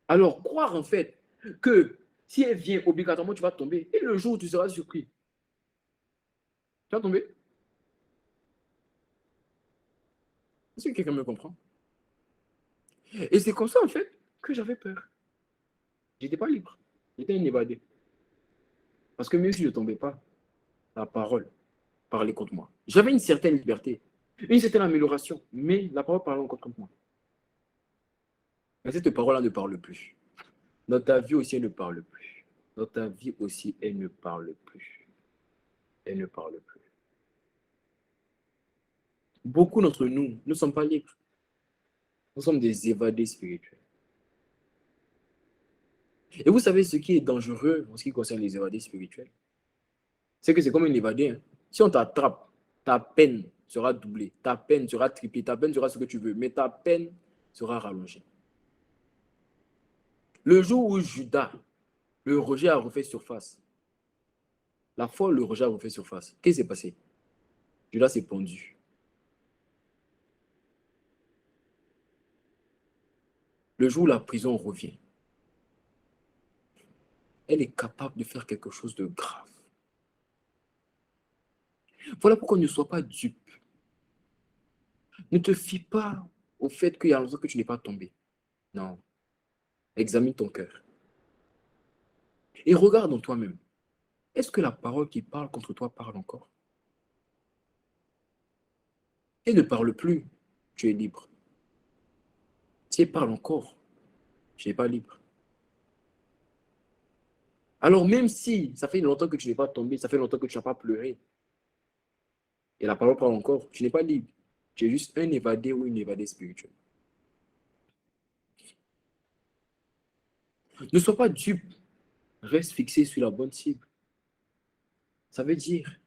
Alors, croire en fait que si elle vient, obligatoirement, tu vas tomber. Et le jour où tu seras surpris, tu vas tomber. Est-ce que quelqu'un me comprend? Et c'est comme ça, en fait, que j'avais peur. J'étais pas libre. J'étais un évadé. Parce que même si je ne tombais pas, la parole parlait contre moi. J'avais une certaine liberté, une certaine amélioration, mais la parole parlait encore contre moi. Mais cette parole-là ne parle plus. Dans ta vie aussi, elle ne parle plus. Dans ta vie aussi, elle ne parle plus. Elle ne parle plus. Beaucoup d'entre nous ne sommes pas libres. Nous sommes des évadés spirituels. Et vous savez ce qui est dangereux en ce qui concerne les évadés spirituels? C'est que c'est comme un évadé. Hein. Si on t'attrape, ta peine sera doublée, ta peine sera triplée, ta peine sera ce que tu veux, mais ta peine sera rallongée. Le jour où Judas, le rejet a refait surface, la fois où le rejet a refait surface, qu'est-ce qui s'est passé? Judas s'est pendu. Le jour où la prison revient, elle est capable de faire quelque chose de grave. Voilà pourquoi ne sois pas dupe. Ne te fie pas au fait qu'il y a longtemps que tu n'es pas tombé. Non. Examine ton cœur. Et regarde en toi-même. Est-ce que la parole qui parle contre toi parle encore? Si elle ne parle plus, tu es libre. Si elle parle encore, tu n'es pas libre. Alors même si ça fait longtemps que tu n'es pas tombé, ça fait longtemps que tu n'as pas pleuré, et la parole parle encore, tu n'es pas libre. Tu es juste un évadé ou une évadée spirituelle. Ne sois pas dupe. Reste fixé sur la bonne cible. Ça veut dire,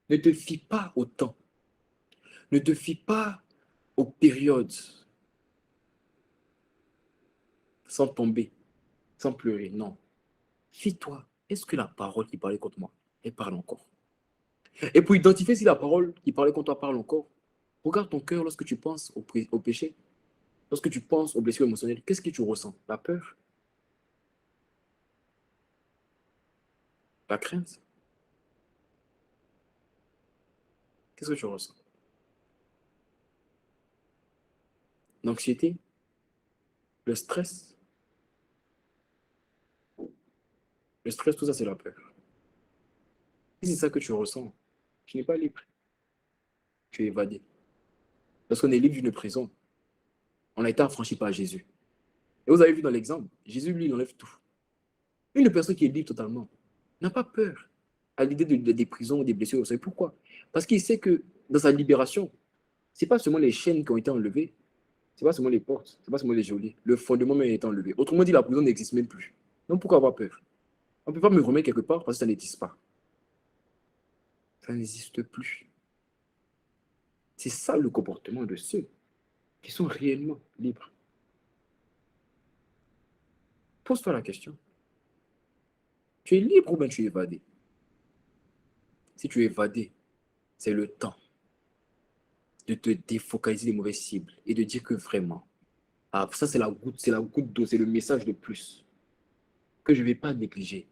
ne te fie pas au temps. Ne te fie pas aux périodes sans tomber, sans pleurer. Non. Fie-toi. Est-ce que la parole qui parlait contre moi, elle parle encore? Et pour identifier si la parole qui parlait contre toi parle encore, regarde ton cœur lorsque tu penses au péché, lorsque tu penses aux blessures émotionnelles. Qu'est-ce que tu ressens? La peur? La crainte? Qu'est-ce que tu ressens? L'anxiété? Le stress? Le stress, tout ça, c'est la peur. Si c'est ça que tu ressens, tu n'es pas libre. Tu es évadé. Lorsqu'on est libre d'une prison, on a été affranchi par Jésus. Et vous avez vu dans l'exemple, Jésus, lui, il enlève tout. Une personne qui est libre totalement n'a pas peur à l'idée des prisons ou des blessures. Vous savez pourquoi? Parce qu'il sait que dans sa libération, ce n'est pas seulement les chaînes qui ont été enlevées, ce n'est pas seulement les portes, ce n'est pas seulement les geôliers. Le fondement même a été enlevé. Autrement dit, la prison n'existe même plus. Donc pourquoi avoir peur? On ne peut pas me remettre quelque part parce que ça n'existe pas. Ça n'existe plus. C'est ça le comportement de ceux qui sont réellement libres. Pose-toi la question. Tu es libre ou bien tu es évadé? Si tu es évadé, c'est le temps. de te défocaliser des mauvaises cibles et de dire que vraiment, ah, ça c'est la goutte d'eau, c'est le message de plus que je ne vais pas négliger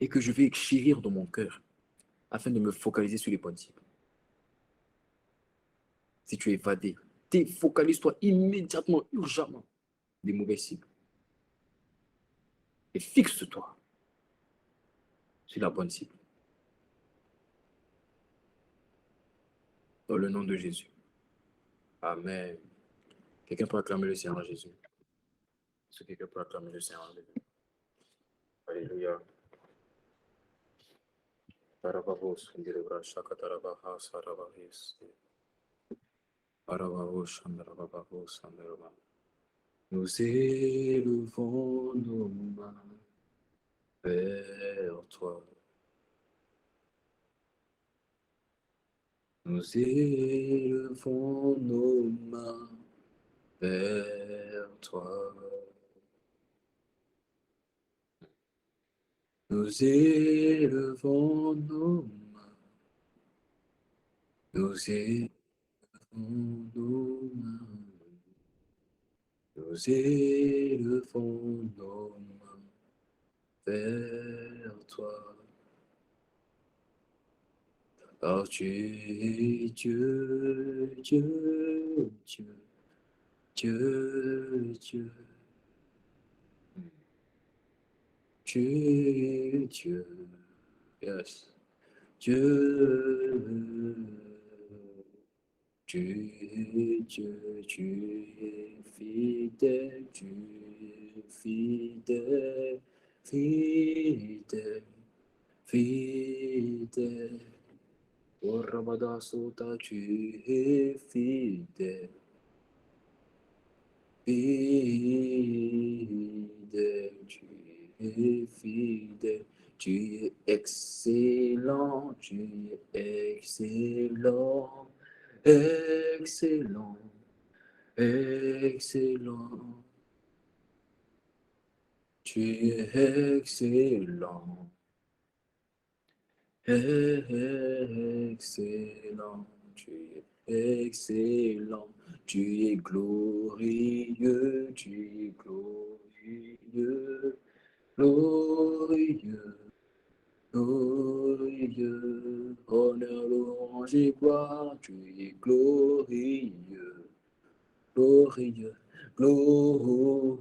et que je vais chérir dans mon cœur afin de me focaliser sur les bonnes cibles. Si tu es évadé, défocalise-toi immédiatement, urgemment, des mauvaises cibles et fixe-toi sur la bonne cible. Dans le nom de Jésus. Amen. Quelqu'un peut acclamer le Seigneur Jésus. Est-ce que quelqu'un peut acclamer le Seigneur Jésus? Alléluia. Tarabavos, Ndirabra, Shakatarabaha, Sarabahis. Arabavos, Shandarabavos, Sandarabah. Nous élevons nos mains vers toi. Nous élevons nos mains vers toi. Nous élevons nos mains. Nous élevons nos mains. Nous élevons nos mains vers toi. Car tu es Dieu, Dieu, Dieu, Dieu, Dieu. Tu es Dieu, yes. Dieu, tu es Dieu, tu es fidèle, tu es fidèle, fidèle, fidèle. Oh Ramada Sota, tu es fidèle, fidèle, tu es fidèle. Tu es excellent, tu es excellent, excellent, excellent. Tu es excellent, excellent. Tu es excellent, tu es glorieux, tu es glorieux, glorieux. Glorieux, honneur, louange et gloire, tu es glorieux, glorieux, glorieux,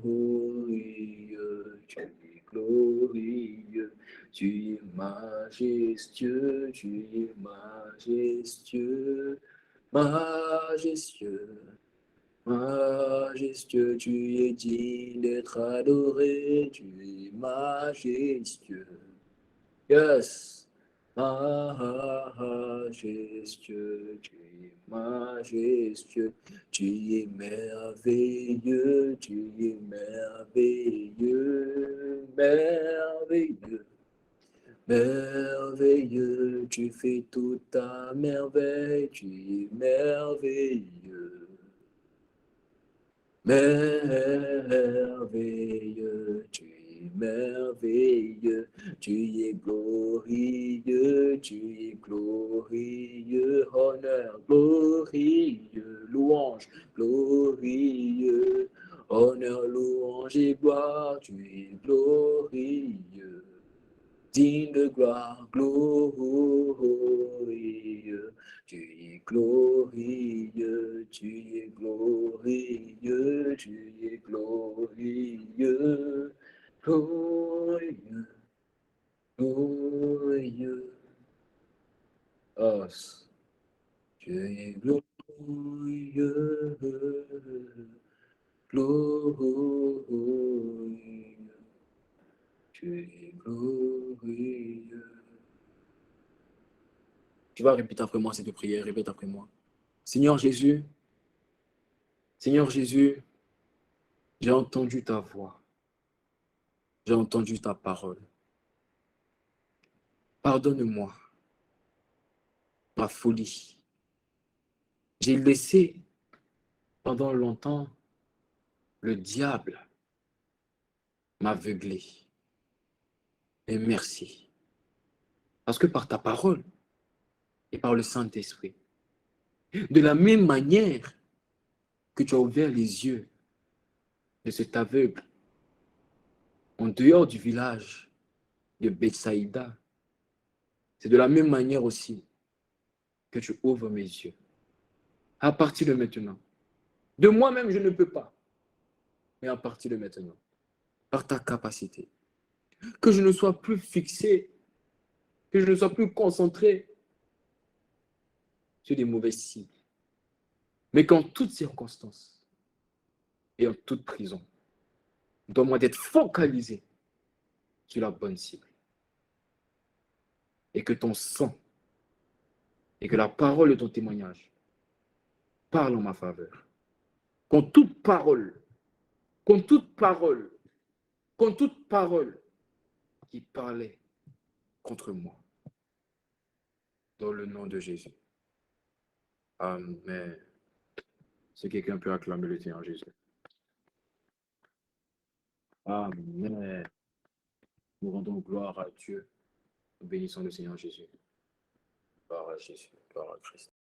tu es glorieux, tu es majestueux, tu es majestueux, majestueux, majestueux, tu es digne d'être adoré, tu es majestueux. Yes, majestueux, tu es majestueux, tu es merveilleux, tu es merveilleux, merveilleux, merveilleux, tu fais toute ta merveille, tu es merveilleux. Merveilleux, tu es merveilleux, tu es glorieux, tu es glorieux, honneur, glorieux, louange, glorieux, honneur, louange et gloire, tu es glorieux, digne de gloire, glorieux. Tu es glorieux, tu es glorieux, tu es glorieux, glorieux, glorieux. Oh, tu es glorieux, glorieux, tu es glorieux. Tu vas répéter après moi cette prière, répète après moi. Seigneur Jésus, Seigneur Jésus, j'ai entendu ta voix, j'ai entendu ta parole. Pardonne-moi ma folie. J'ai laissé pendant longtemps le diable m'aveugler. Et merci. Parce que par ta parole et par le Saint-Esprit, De la même manière que tu as ouvert les yeux de cet aveugle en dehors du village de Bethsaïda, c'est de la même manière aussi que tu ouvres mes yeux. À partir de maintenant. De moi-même, je ne peux pas. Mais à partir de maintenant, par ta capacité, que je ne sois plus fixé, que je ne sois plus concentré sur des mauvaises cibles, mais qu'en toutes circonstances et en toute prison, donne-moi d'être focalisé sur la bonne cible. Et que ton sang et que la parole de ton témoignage parle en ma faveur. Qu'en toute parole, qu'en toute parole, qu'en toute parole qui parlait contre moi, dans le nom de Jésus. Amen. Si quelqu'un peut acclamer le Seigneur Jésus. Amen. Nous rendons gloire à Dieu. Nous bénissons le Seigneur Jésus. Gloire à Jésus. Gloire à Christ.